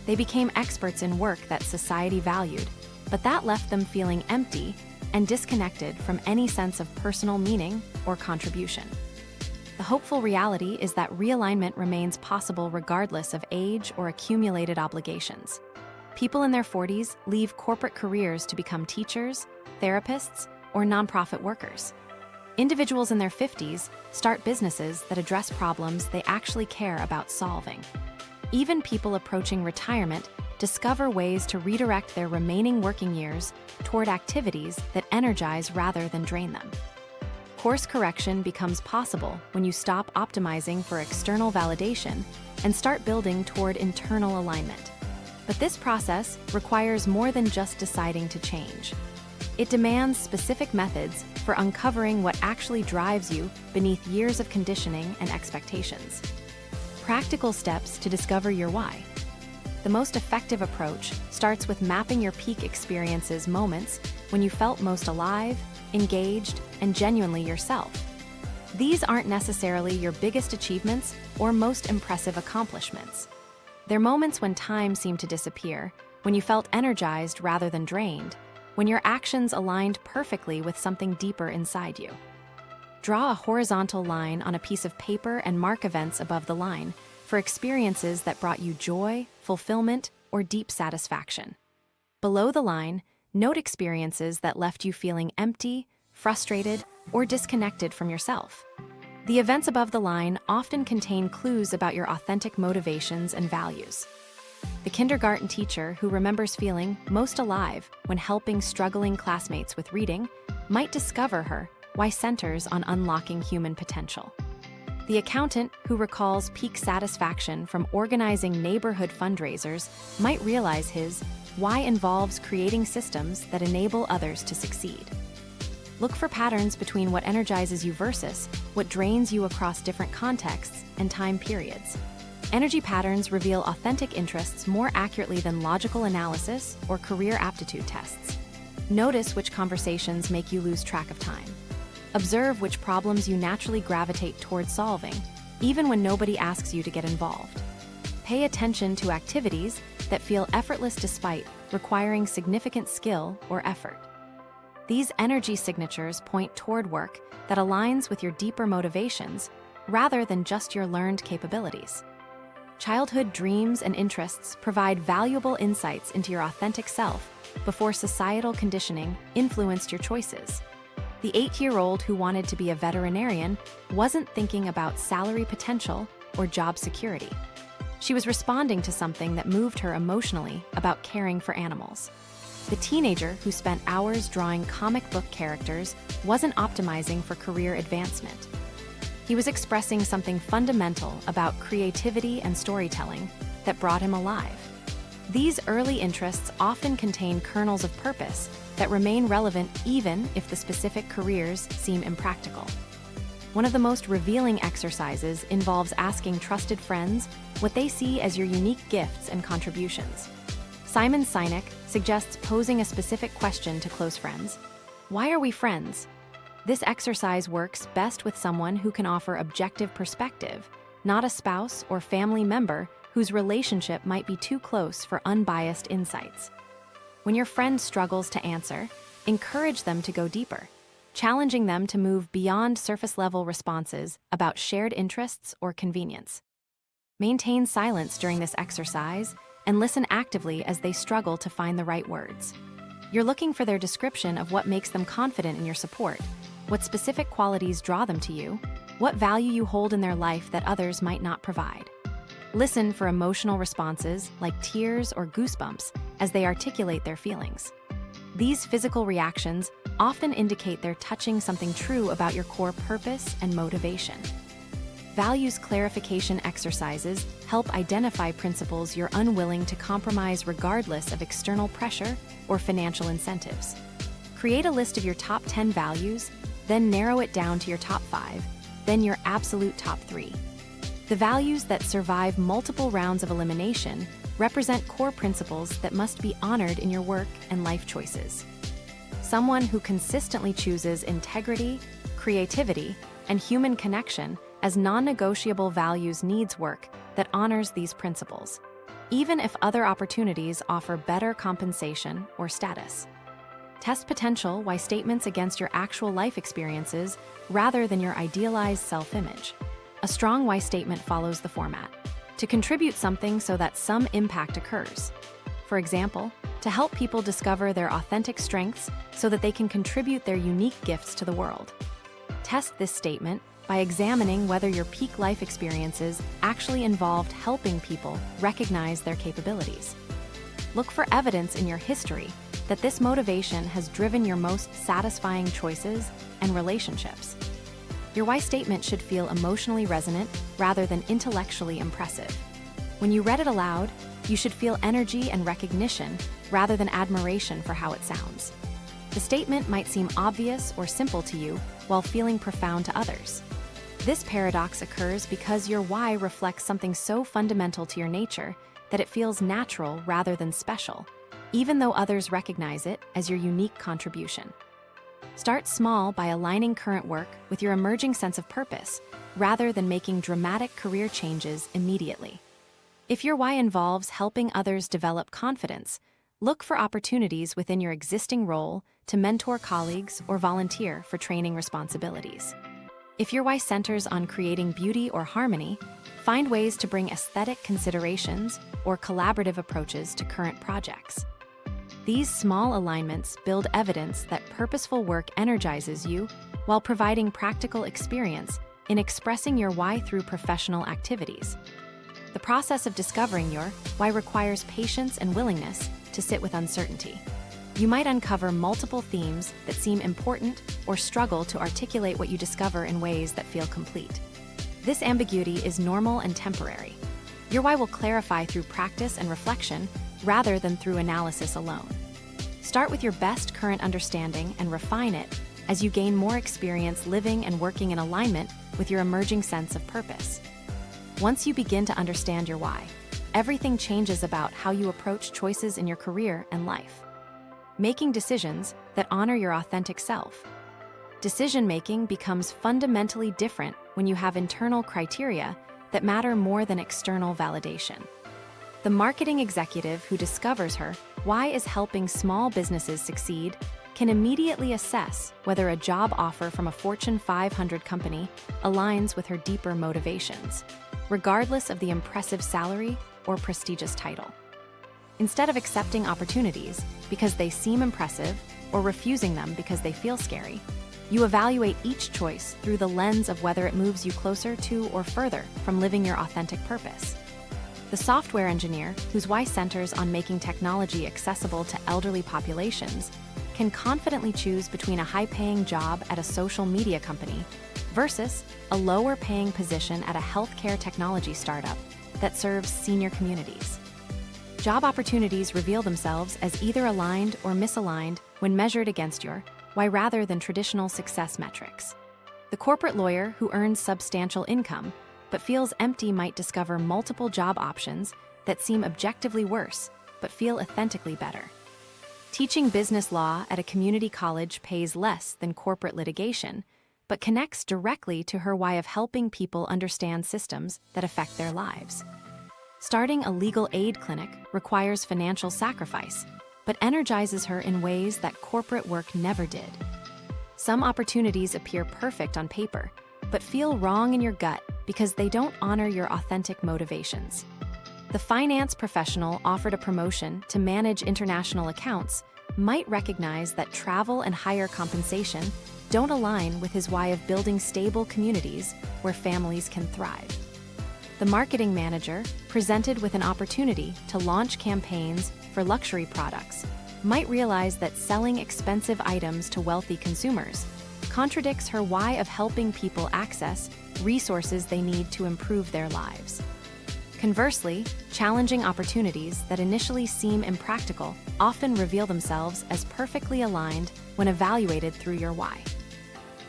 They became experts in work that society valued, but that left them feeling empty and disconnected from any sense of personal meaning or contribution. The hopeful reality is that realignment remains possible regardless of age or accumulated obligations. People in their 40s leave corporate careers to become teachers, therapists, or nonprofit workers. Individuals in their 50s start businesses that address problems they actually care about solving. Even people approaching retirement discover ways to redirect their remaining working years toward activities that energize rather than drain them. Course correction becomes possible when you stop optimizing for external validation and start building toward internal alignment. But this process requires more than just deciding to change. It demands specific methods for uncovering what actually drives you beneath years of conditioning and expectations. Practical steps to discover your why. The most effective approach starts with mapping your peak experiences, moments when you felt most alive, engaged, and genuinely yourself. These aren't necessarily your biggest achievements or most impressive accomplishments. They're moments when time seemed to disappear, when you felt energized rather than drained, when your actions aligned perfectly with something deeper inside you. Draw a horizontal line on a piece of paper and mark events above the line for experiences that brought you joy, fulfillment, or deep satisfaction. Below the line, note experiences that left you feeling empty, frustrated, or disconnected from yourself. The events above the line often contain clues about your authentic motivations and values. The kindergarten teacher who remembers feeling most alive when helping struggling classmates with reading might discover her why centers on unlocking human potential. The accountant who recalls peak satisfaction from organizing neighborhood fundraisers might realize his why involves creating systems that enable others to succeed. Look for patterns between what energizes you versus what drains you across different contexts and time periods. Energy patterns reveal authentic interests more accurately than logical analysis or career aptitude tests. Notice which conversations make you lose track of time. Observe which problems you naturally gravitate toward solving, even when nobody asks you to get involved. Pay attention to activities that feel effortless despite requiring significant skill or effort. These energy signatures point toward work that aligns with your deeper motivations rather than just your learned capabilities. Childhood dreams and interests provide valuable insights into your authentic self before societal conditioning influenced your choices. The 8-year-old who wanted to be a veterinarian wasn't thinking about salary potential or job security. She was responding to something that moved her emotionally about caring for animals. The teenager who spent hours drawing comic book characters wasn't optimizing for career advancement. He was expressing something fundamental about creativity and storytelling that brought him alive. These early interests often contain kernels of purpose that remain relevant even if the specific careers seem impractical. One of the most revealing exercises involves asking trusted friends what they see as your unique gifts and contributions. Simon Sinek suggests posing a specific question to close friends. Why are we friends? This exercise works best with someone who can offer objective perspective, not a spouse or family member whose relationship might be too close for unbiased insights. When your friend struggles to answer, encourage them to go deeper, challenging them to move beyond surface-level responses about shared interests or convenience. Maintain silence during this exercise and listen actively as they struggle to find the right words. You're looking for their description of what makes them confident in your support, what specific qualities draw them to you, what value you hold in their life that others might not provide. Listen for emotional responses like tears or goosebumps as they articulate their feelings. These physical reactions often indicate they're touching something true about your core purpose and motivation. Values clarification exercises help identify principles you're unwilling to compromise regardless of external pressure or financial incentives. Create a list of your top 10 values, then narrow it down to your top 5, then your absolute top 3. The values that survive multiple rounds of elimination represent core principles that must be honored in your work and life choices. Someone who consistently chooses integrity, creativity, and human connection as non-negotiable values needs work that honors these principles, even if other opportunities offer better compensation or status. Test potential why statements against your actual life experiences rather than your idealized self-image. A strong why statement follows the format: to contribute something so that some impact occurs. For example, to help people discover their authentic strengths so that they can contribute their unique gifts to the world. Test this statement by examining whether your peak life experiences actually involved helping people recognize their capabilities. Look for evidence in your history that this motivation has driven your most satisfying choices and relationships. Your why statement should feel emotionally resonant rather than intellectually impressive. When you read it aloud, you should feel energy and recognition rather than admiration for how it sounds. The statement might seem obvious or simple to you while feeling profound to others. This paradox occurs because your why reflects something so fundamental to your nature that it feels natural rather than special, even though others recognize it as your unique contribution. Start small by aligning current work with your emerging sense of purpose, rather than making dramatic career changes immediately. If your why involves helping others develop confidence, look for opportunities within your existing role to mentor colleagues or volunteer for training responsibilities. If your why centers on creating beauty or harmony, find ways to bring aesthetic considerations or collaborative approaches to current projects. These small alignments build evidence that purposeful work energizes you while providing practical experience in expressing your why through professional activities. The process of discovering your why requires patience and willingness to sit with uncertainty. You might uncover multiple themes that seem important or struggle to articulate what you discover in ways that feel complete. This ambiguity is normal and temporary. Your why will clarify through practice and reflection rather than through analysis alone. Start with your best current understanding and refine it as you gain more experience living and working in alignment with your emerging sense of purpose. Once you begin to understand your why, everything changes about how you approach choices in your career and life. Making decisions that honor your authentic self. Decision-making becomes fundamentally different when you have internal criteria that matter more than external validation. The marketing executive who discovers her why is helping small businesses succeed can immediately assess whether a job offer from a Fortune 500 company aligns with her deeper motivations, regardless of the impressive salary or prestigious title. Instead of accepting opportunities because they seem impressive or refusing them because they feel scary, you evaluate each choice through the lens of whether it moves you closer to or further from living your authentic purpose. The software engineer, whose why centers on making technology accessible to elderly populations, can confidently choose between a high-paying job at a social media company versus a lower-paying position at a healthcare technology startup that serves senior communities. Job opportunities reveal themselves as either aligned or misaligned when measured against your why rather than traditional success metrics. The corporate lawyer who earns substantial income but feels empty might discover multiple job options that seem objectively worse but feel authentically better. Teaching business law at a community college pays less than corporate litigation, but connects directly to her why of helping people understand systems that affect their lives. Starting a legal aid clinic requires financial sacrifice, but energizes her in ways that corporate work never did. Some opportunities appear perfect on paper, but feel wrong in your gut because they don't honor your authentic motivations. The finance professional offered a promotion to manage international accounts might recognize that travel and higher compensation don't align with his why of building stable communities where families can thrive. The marketing manager, presented with an opportunity to launch campaigns for luxury products, might realize that selling expensive items to wealthy consumers contradicts her why of helping people access resources they need to improve their lives. Conversely, challenging opportunities that initially seem impractical often reveal themselves as perfectly aligned when evaluated through your why.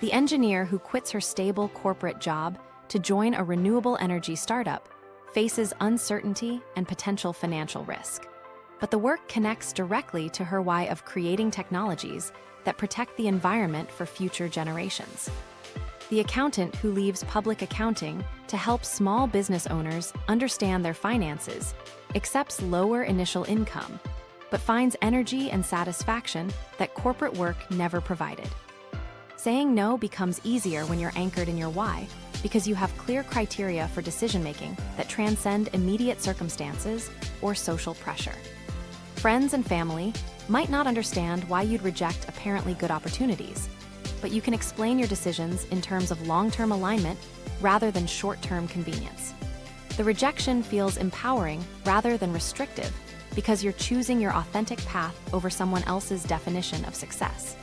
The engineer who quits her stable corporate job to join a renewable energy startup faces uncertainty and potential financial risk. But the work connects directly to her why of creating technologies that protect the environment for future generations. The accountant who leaves public accounting to help small business owners understand their finances accepts lower initial income, but finds energy and satisfaction that corporate work never provided. Saying no becomes easier when you're anchored in your why, because you have clear criteria for decision-making that transcend immediate circumstances or social pressure. Friends and family might not understand why you'd reject apparently good opportunities, but you can explain your decisions in terms of long-term alignment rather than short-term convenience. The rejection feels empowering rather than restrictive because you're choosing your authentic path over someone else's definition of success.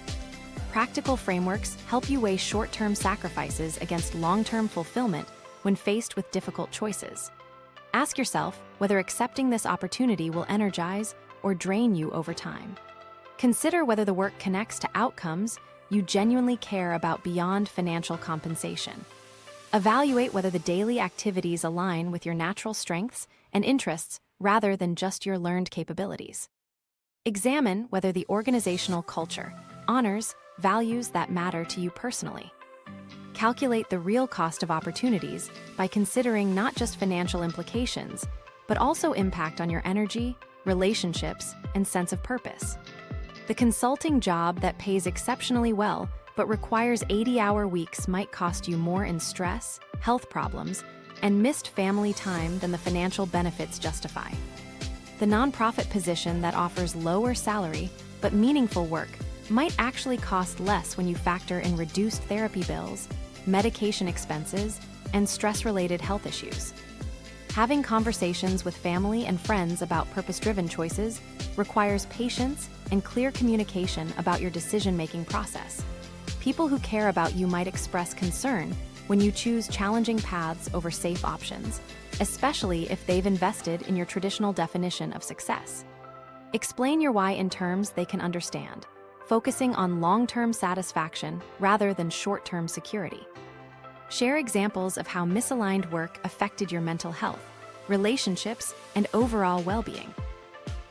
Practical frameworks help you weigh short-term sacrifices against long-term fulfillment when faced with difficult choices. Ask yourself whether accepting this opportunity will energize or drain you over time. Consider whether the work connects to outcomes you genuinely care about beyond financial compensation. Evaluate whether the daily activities align with your natural strengths and interests rather than just your learned capabilities. Examine whether the organizational culture honors values that matter to you personally. Calculate the real cost of opportunities by considering not just financial implications, but also impact on your energy, relationships, and sense of purpose. The consulting job that pays exceptionally well but requires 80-hour weeks might cost you more in stress, health problems, and missed family time than the financial benefits justify. The nonprofit position that offers lower salary but meaningful work might actually cost less when you factor in reduced therapy bills, medication expenses, and stress-related health issues. Having conversations with family and friends about purpose-driven choices requires patience and clear communication about your decision-making process. People who care about you might express concern when you choose challenging paths over safe options, especially if they've invested in your traditional definition of success. Explain your why in terms they can understand, focusing on long-term satisfaction rather than short-term security. Share examples of how misaligned work affected your mental health, relationships, and overall well-being.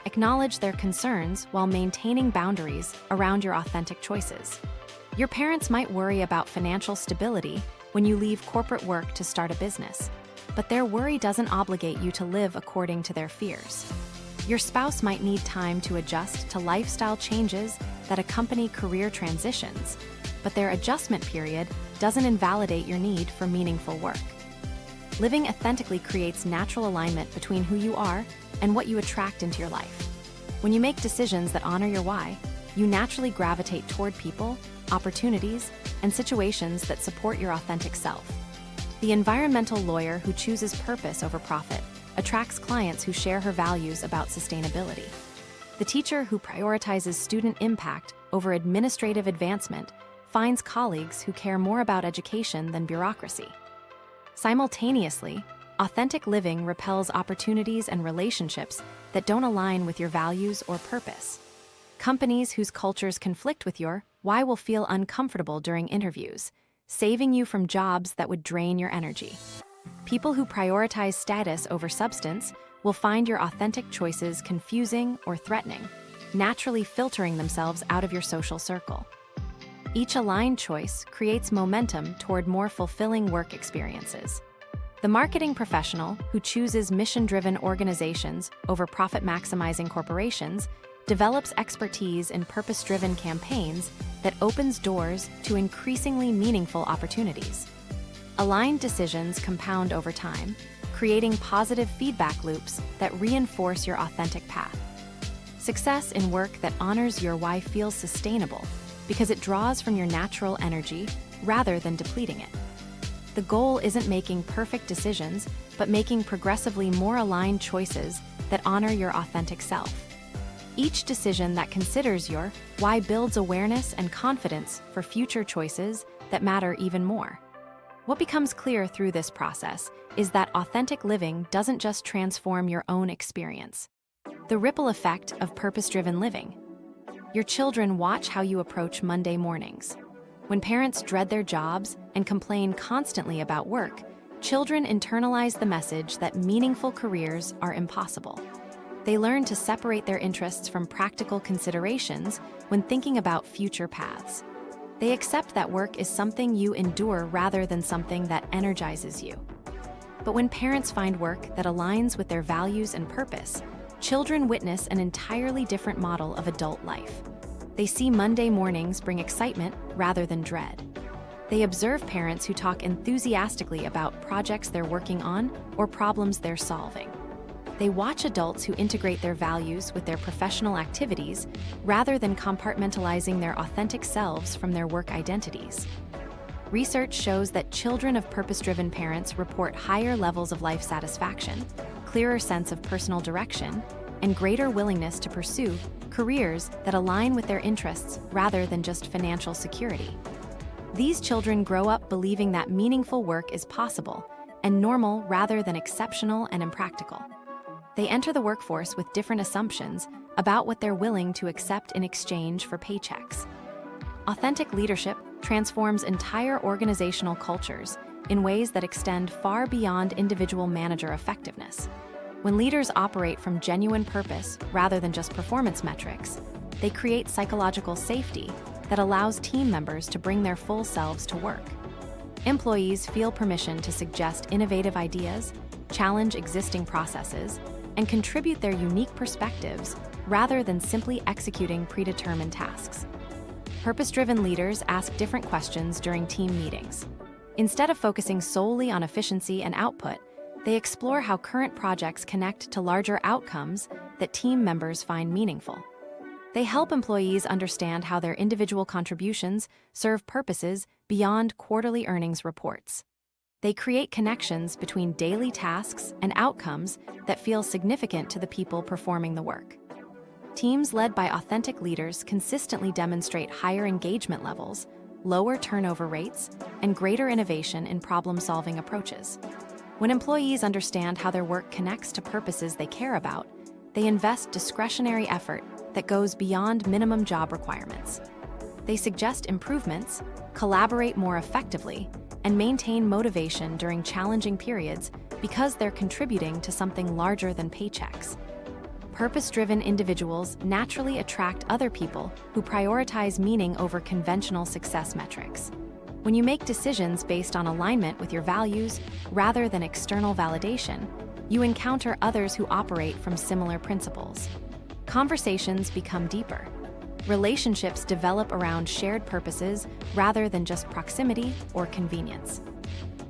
Acknowledge their concerns while maintaining boundaries around your authentic choices. Your parents might worry about financial stability when you leave corporate work to start a business, but their worry doesn't obligate you to live according to their fears. Your spouse might need time to adjust to lifestyle changes that accompany career transitions, but their adjustment period doesn't invalidate your need for meaningful work. Living authentically creates natural alignment between who you are and what you attract into your life. When you make decisions that honor your why, you naturally gravitate toward people, opportunities, and situations that support your authentic self. The environmental lawyer who chooses purpose over profit attracts clients who share her values about sustainability. The teacher who prioritizes student impact over administrative advancement finds colleagues who care more about education than bureaucracy. Simultaneously, authentic living repels opportunities and relationships that don't align with your values or purpose. Companies whose cultures conflict with your why will feel uncomfortable during interviews, saving you from jobs that would drain your energy. People who prioritize status over substance will find your authentic choices confusing or threatening, naturally filtering themselves out of your social circle. Each aligned choice creates momentum toward more fulfilling work experiences. The marketing professional who chooses mission-driven organizations over profit-maximizing corporations develops expertise in purpose-driven campaigns that opens doors to increasingly meaningful opportunities. Aligned decisions compound over time, creating positive feedback loops that reinforce your authentic path. Success in work that honors your why feels sustainable because it draws from your natural energy rather than depleting it. The goal isn't making perfect decisions, but making progressively more aligned choices that honor your authentic self. Each decision that considers your why builds awareness and confidence for future choices that matter even more. What becomes clear through this process is that authentic living doesn't just transform your own experience. The ripple effect of purpose-driven living. Your children watch how you approach Monday mornings. When parents dread their jobs and complain constantly about work, children internalize the message that meaningful careers are impossible. They learn to separate their interests from practical considerations when thinking about future paths. They accept that work is something you endure rather than something that energizes you. But when parents find work that aligns with their values and purpose, children witness an entirely different model of adult life. They see Monday mornings bring excitement rather than dread. They observe parents who talk enthusiastically about projects they're working on or problems they're solving. They watch adults who integrate their values with their professional activities rather than compartmentalizing their authentic selves from their work identities. Research shows that children of purpose-driven parents report higher levels of life satisfaction, clearer sense of personal direction, and greater willingness to pursue careers that align with their interests rather than just financial security. These children grow up believing that meaningful work is possible and normal rather than exceptional and impractical. They enter the workforce with different assumptions about what they're willing to accept in exchange for paychecks. Authentic leadership transforms entire organizational cultures in ways that extend far beyond individual manager effectiveness. When leaders operate from genuine purpose rather than just performance metrics, they create psychological safety that allows team members to bring their full selves to work. Employees feel permission to suggest innovative ideas, challenge existing processes, and contribute their unique perspectives rather than simply executing predetermined tasks. Purpose-driven leaders ask different questions during team meetings. Instead of focusing solely on efficiency and output, they explore how current projects connect to larger outcomes that team members find meaningful. They help employees understand how their individual contributions serve purposes beyond quarterly earnings reports. They create connections between daily tasks and outcomes that feel significant to the people performing the work. Teams led by authentic leaders consistently demonstrate higher engagement levels, lower turnover rates, and greater innovation in problem-solving approaches. When employees understand how their work connects to purposes they care about, they invest discretionary effort that goes beyond minimum job requirements. They suggest improvements, collaborate more effectively, and maintain motivation during challenging periods because they're contributing to something larger than paychecks. Purpose-driven individuals naturally attract other people who prioritize meaning over conventional success metrics. When you make decisions based on alignment with your values rather than external validation, you encounter others who operate from similar principles. Conversations become deeper. Relationships develop around shared purposes rather than just proximity or convenience.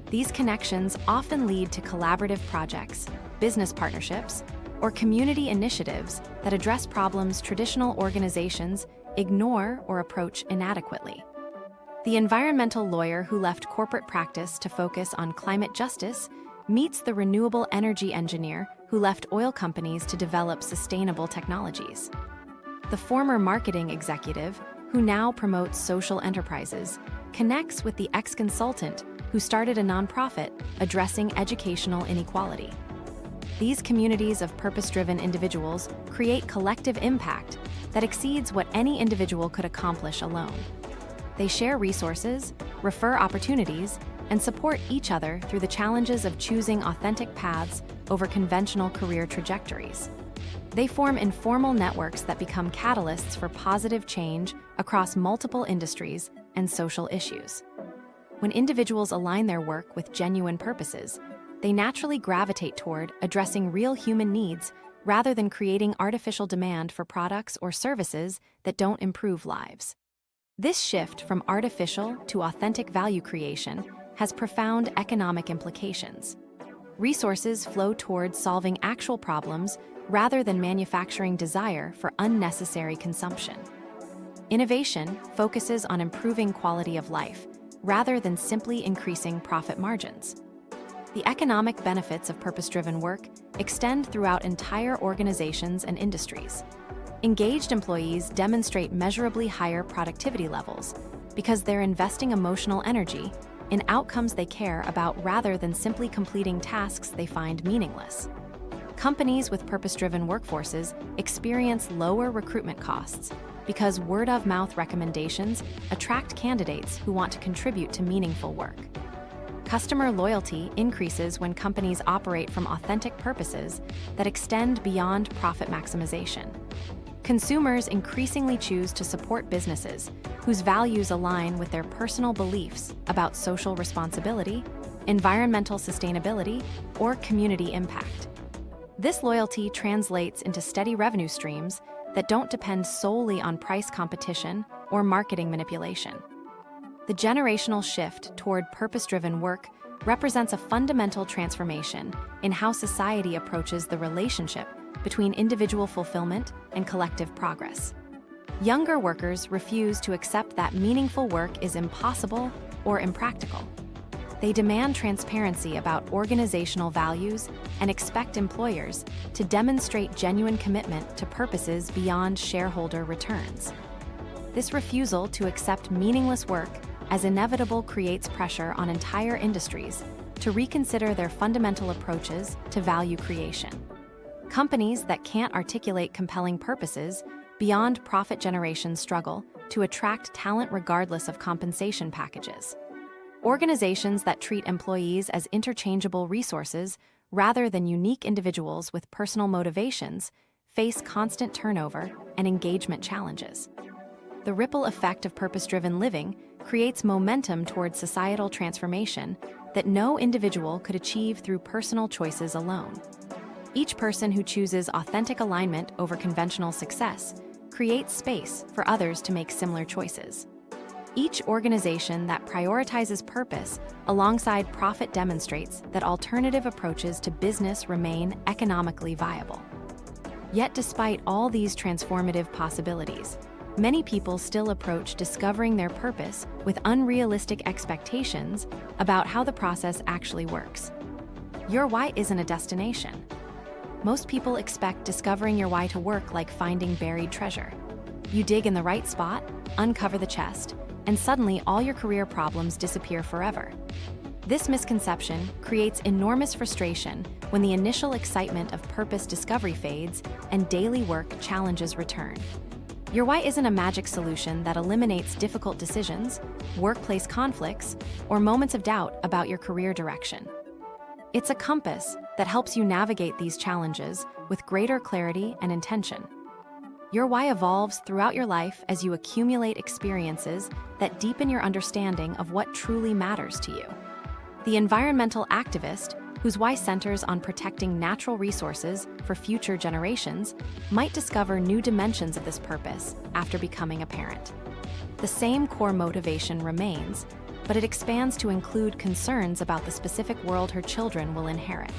These connections often lead to collaborative projects, business partnerships, or community initiatives that address problems traditional organizations ignore or approach inadequately. The environmental lawyer who left corporate practice to focus on climate justice meets the renewable energy engineer who left oil companies to develop sustainable technologies. The former marketing executive, who now promotes social enterprises, connects with the ex-consultant who started a nonprofit addressing educational inequality. These communities of purpose-driven individuals create collective impact that exceeds what any individual could accomplish alone. They share resources, refer opportunities, and support each other through the challenges of choosing authentic paths over conventional career trajectories. They form informal networks that become catalysts for positive change across multiple industries and social issues. When individuals align their work with genuine purposes, they naturally gravitate toward addressing real human needs rather than creating artificial demand for products or services that don't improve lives. This shift from artificial to authentic value creation has profound economic implications. Resources flow towards solving actual problems rather than manufacturing desire for unnecessary consumption. Innovation focuses on improving quality of life rather than simply increasing profit margins. The economic benefits of purpose-driven work extend throughout entire organizations and industries. Engaged employees demonstrate measurably higher productivity levels because they're investing emotional energy in outcomes they care about rather than simply completing tasks they find meaningless. Companies with purpose-driven workforces experience lower recruitment costs because word-of-mouth recommendations attract candidates who want to contribute to meaningful work. Customer loyalty increases when companies operate from authentic purposes that extend beyond profit maximization. Consumers increasingly choose to support businesses whose values align with their personal beliefs about social responsibility, environmental sustainability, or community impact. This loyalty translates into steady revenue streams that don't depend solely on price competition or marketing manipulation. The generational shift toward purpose-driven work represents a fundamental transformation in how society approaches the relationship between individual fulfillment and collective progress. Younger workers refuse to accept that meaningful work is impossible or impractical. They demand transparency about organizational values and expect employers to demonstrate genuine commitment to purposes beyond shareholder returns. This refusal to accept meaningless work as inevitable creates pressure on entire industries to reconsider their fundamental approaches to value creation. Companies that can't articulate compelling purposes beyond profit generation struggle to attract talent regardless of compensation packages. Organizations that treat employees as interchangeable resources rather than unique individuals with personal motivations face constant turnover and engagement challenges. The ripple effect of purpose-driven living creates momentum towards societal transformation that no individual could achieve through personal choices alone. Each person who chooses authentic alignment over conventional success creates space for others to make similar choices. Each organization that prioritizes purpose alongside profit demonstrates that alternative approaches to business remain economically viable. Yet despite all these transformative possibilities, many people still approach discovering their purpose with unrealistic expectations about how the process actually works. Your why isn't a destination. Most people expect discovering your why to work like finding buried treasure. You dig in the right spot, uncover the chest, and suddenly all your career problems disappear forever. This misconception creates enormous frustration when the initial excitement of purpose discovery fades and daily work challenges return. Your why isn't a magic solution that eliminates difficult decisions, workplace conflicts, or moments of doubt about your career direction. It's a compass that helps you navigate these challenges with greater clarity and intention. Your why evolves throughout your life as you accumulate experiences that deepen your understanding of what truly matters to you. The environmental activist, whose why centers on protecting natural resources for future generations, might discover new dimensions of this purpose after becoming a parent. The same core motivation remains, but it expands to include concerns about the specific world her children will inherit.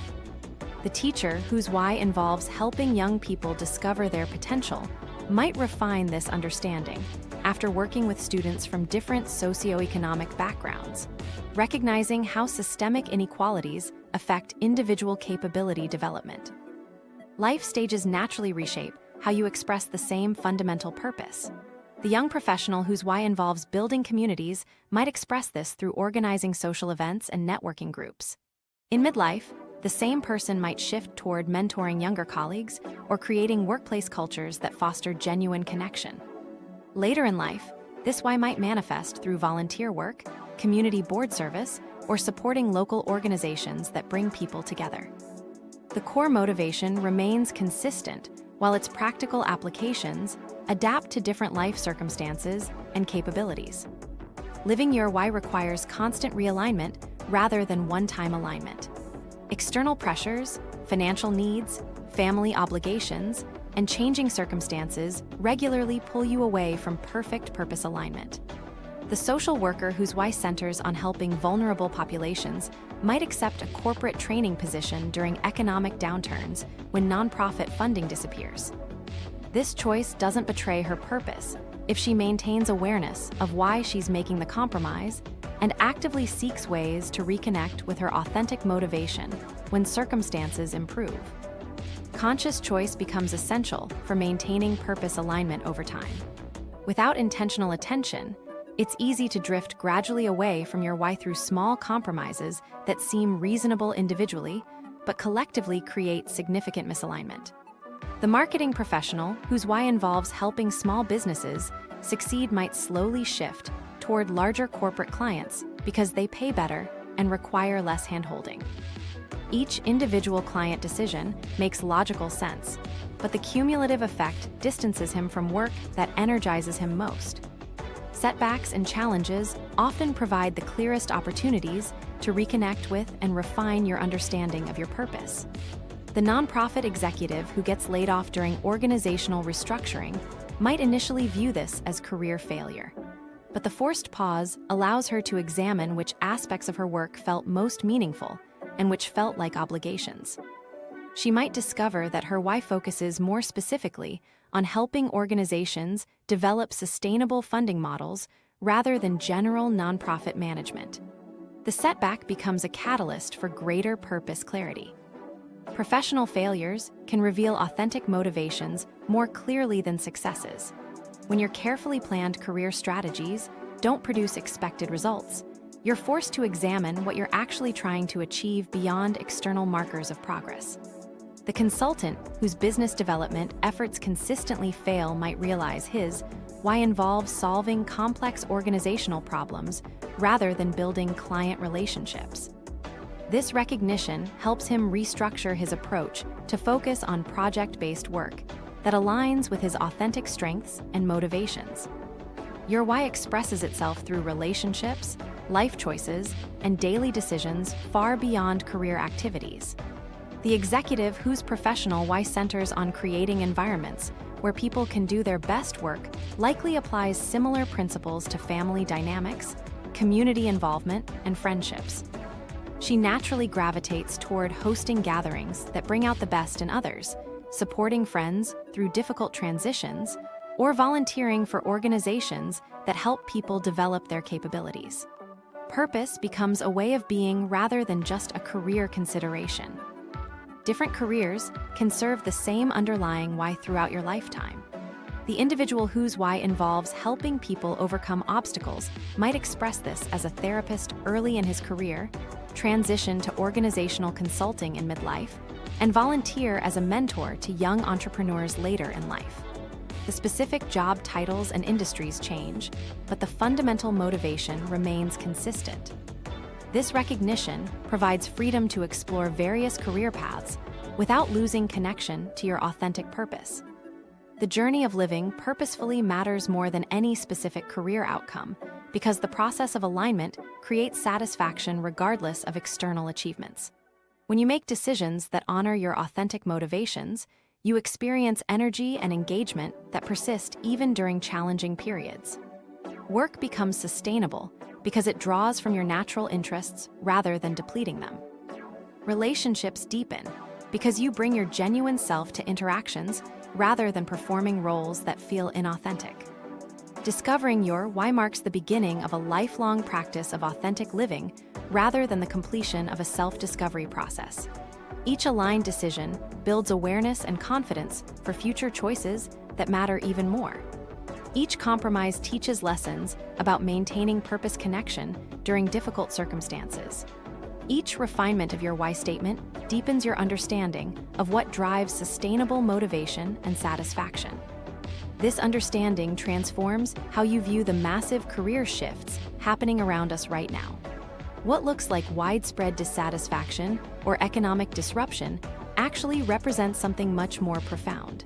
The teacher, whose why involves helping young people discover their potential, might refine this understanding after working with students from different socioeconomic backgrounds, recognizing how systemic inequalities affect individual capability development. Life stages naturally reshape how you express the same fundamental purpose. The young professional whose why involves building communities might express this through organizing social events and networking groups. In midlife, the same person might shift toward mentoring younger colleagues or creating workplace cultures that foster genuine connection. Later in life, this why might manifest through volunteer work, community board service, or supporting local organizations that bring people together. The core motivation remains consistent, while its practical applications adapt to different life circumstances and capabilities. Living your why requires constant realignment rather than one-time alignment. External pressures, financial needs, family obligations, and changing circumstances regularly pull you away from perfect purpose alignment. The social worker whose why centers on helping vulnerable populations might accept a corporate training position during economic downturns when nonprofit funding disappears. This choice doesn't betray her purpose if she maintains awareness of why she's making the compromise and actively seeks ways to reconnect with her authentic motivation when circumstances improve. Conscious choice becomes essential for maintaining purpose alignment over time. Without intentional attention, it's easy to drift gradually away from your why through small compromises that seem reasonable individually, but collectively create significant misalignment. The marketing professional whose why involves helping small businesses succeed might slowly shift toward larger corporate clients because they pay better and require less handholding. Each individual client decision makes logical sense, but the cumulative effect distances him from work that energizes him most. Setbacks and challenges often provide the clearest opportunities to reconnect with and refine your understanding of your purpose. The nonprofit executive who gets laid off during organizational restructuring might initially view this as career failure. But the forced pause allows her to examine which aspects of her work felt most meaningful and which felt like obligations. She might discover that her why focuses more specifically on helping organizations develop sustainable funding models rather than general nonprofit management. The setback becomes a catalyst for greater purpose clarity. Professional failures can reveal authentic motivations more clearly than successes. When your carefully planned career strategies don't produce expected results, you're forced to examine what you're actually trying to achieve beyond external markers of progress. The consultant whose business development efforts consistently fail might realize his why involves solving complex organizational problems rather than building client relationships. This recognition helps him restructure his approach to focus on project-based work that aligns with his authentic strengths and motivations. Your why expresses itself through relationships, life choices, and daily decisions far beyond career activities. The executive whose professional why centers on creating environments where people can do their best work likely applies similar principles to family dynamics, community involvement, and friendships. She naturally gravitates toward hosting gatherings that bring out the best in others, supporting friends through difficult transitions, or volunteering for organizations that help people develop their capabilities. Purpose becomes a way of being rather than just a career consideration. Different careers can serve the same underlying why throughout your lifetime. The individual whose why involves helping people overcome obstacles might express this as a therapist early in his career, transition to organizational consulting in midlife, and volunteer as a mentor to young entrepreneurs later in life. The specific job titles and industries change, but the fundamental motivation remains consistent. This recognition provides freedom to explore various career paths without losing connection to your authentic purpose. The journey of living purposefully matters more than any specific career outcome because the process of alignment creates satisfaction regardless of external achievements. When you make decisions that honor your authentic motivations, you experience energy and engagement that persist even during challenging periods. Work becomes sustainable because it draws from your natural interests rather than depleting them. Relationships deepen because you bring your genuine self to interactions rather than performing roles that feel inauthentic. Discovering your why marks the beginning of a lifelong practice of authentic living rather than the completion of a self-discovery process. Each aligned decision builds awareness and confidence for future choices that matter even more. Each compromise teaches lessons about maintaining purpose connection during difficult circumstances. Each refinement of your why statement deepens your understanding of what drives sustainable motivation and satisfaction. This understanding transforms how you view the massive career shifts happening around us right now. What looks like widespread dissatisfaction or economic disruption actually represents something much more profound.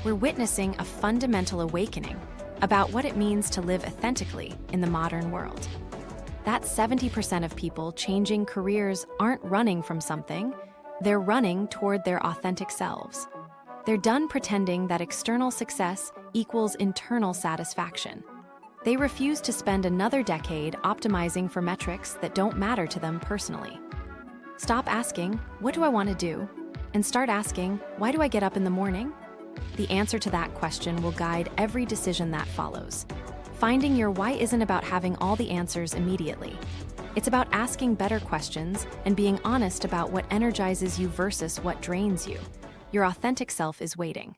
We're witnessing a fundamental awakening about what it means to live authentically in the modern world. That 70% of people changing careers aren't running from something, they're running toward their authentic selves. They're done pretending that external success equals internal satisfaction. They refuse to spend another decade optimizing for metrics that don't matter to them personally. Stop asking, "What do I want to do?" and start asking, "Why do I get up in the morning?" The answer to that question will guide every decision that follows. Finding your why isn't about having all the answers immediately. It's about asking better questions and being honest about what energizes you versus what drains you. Your authentic self is waiting.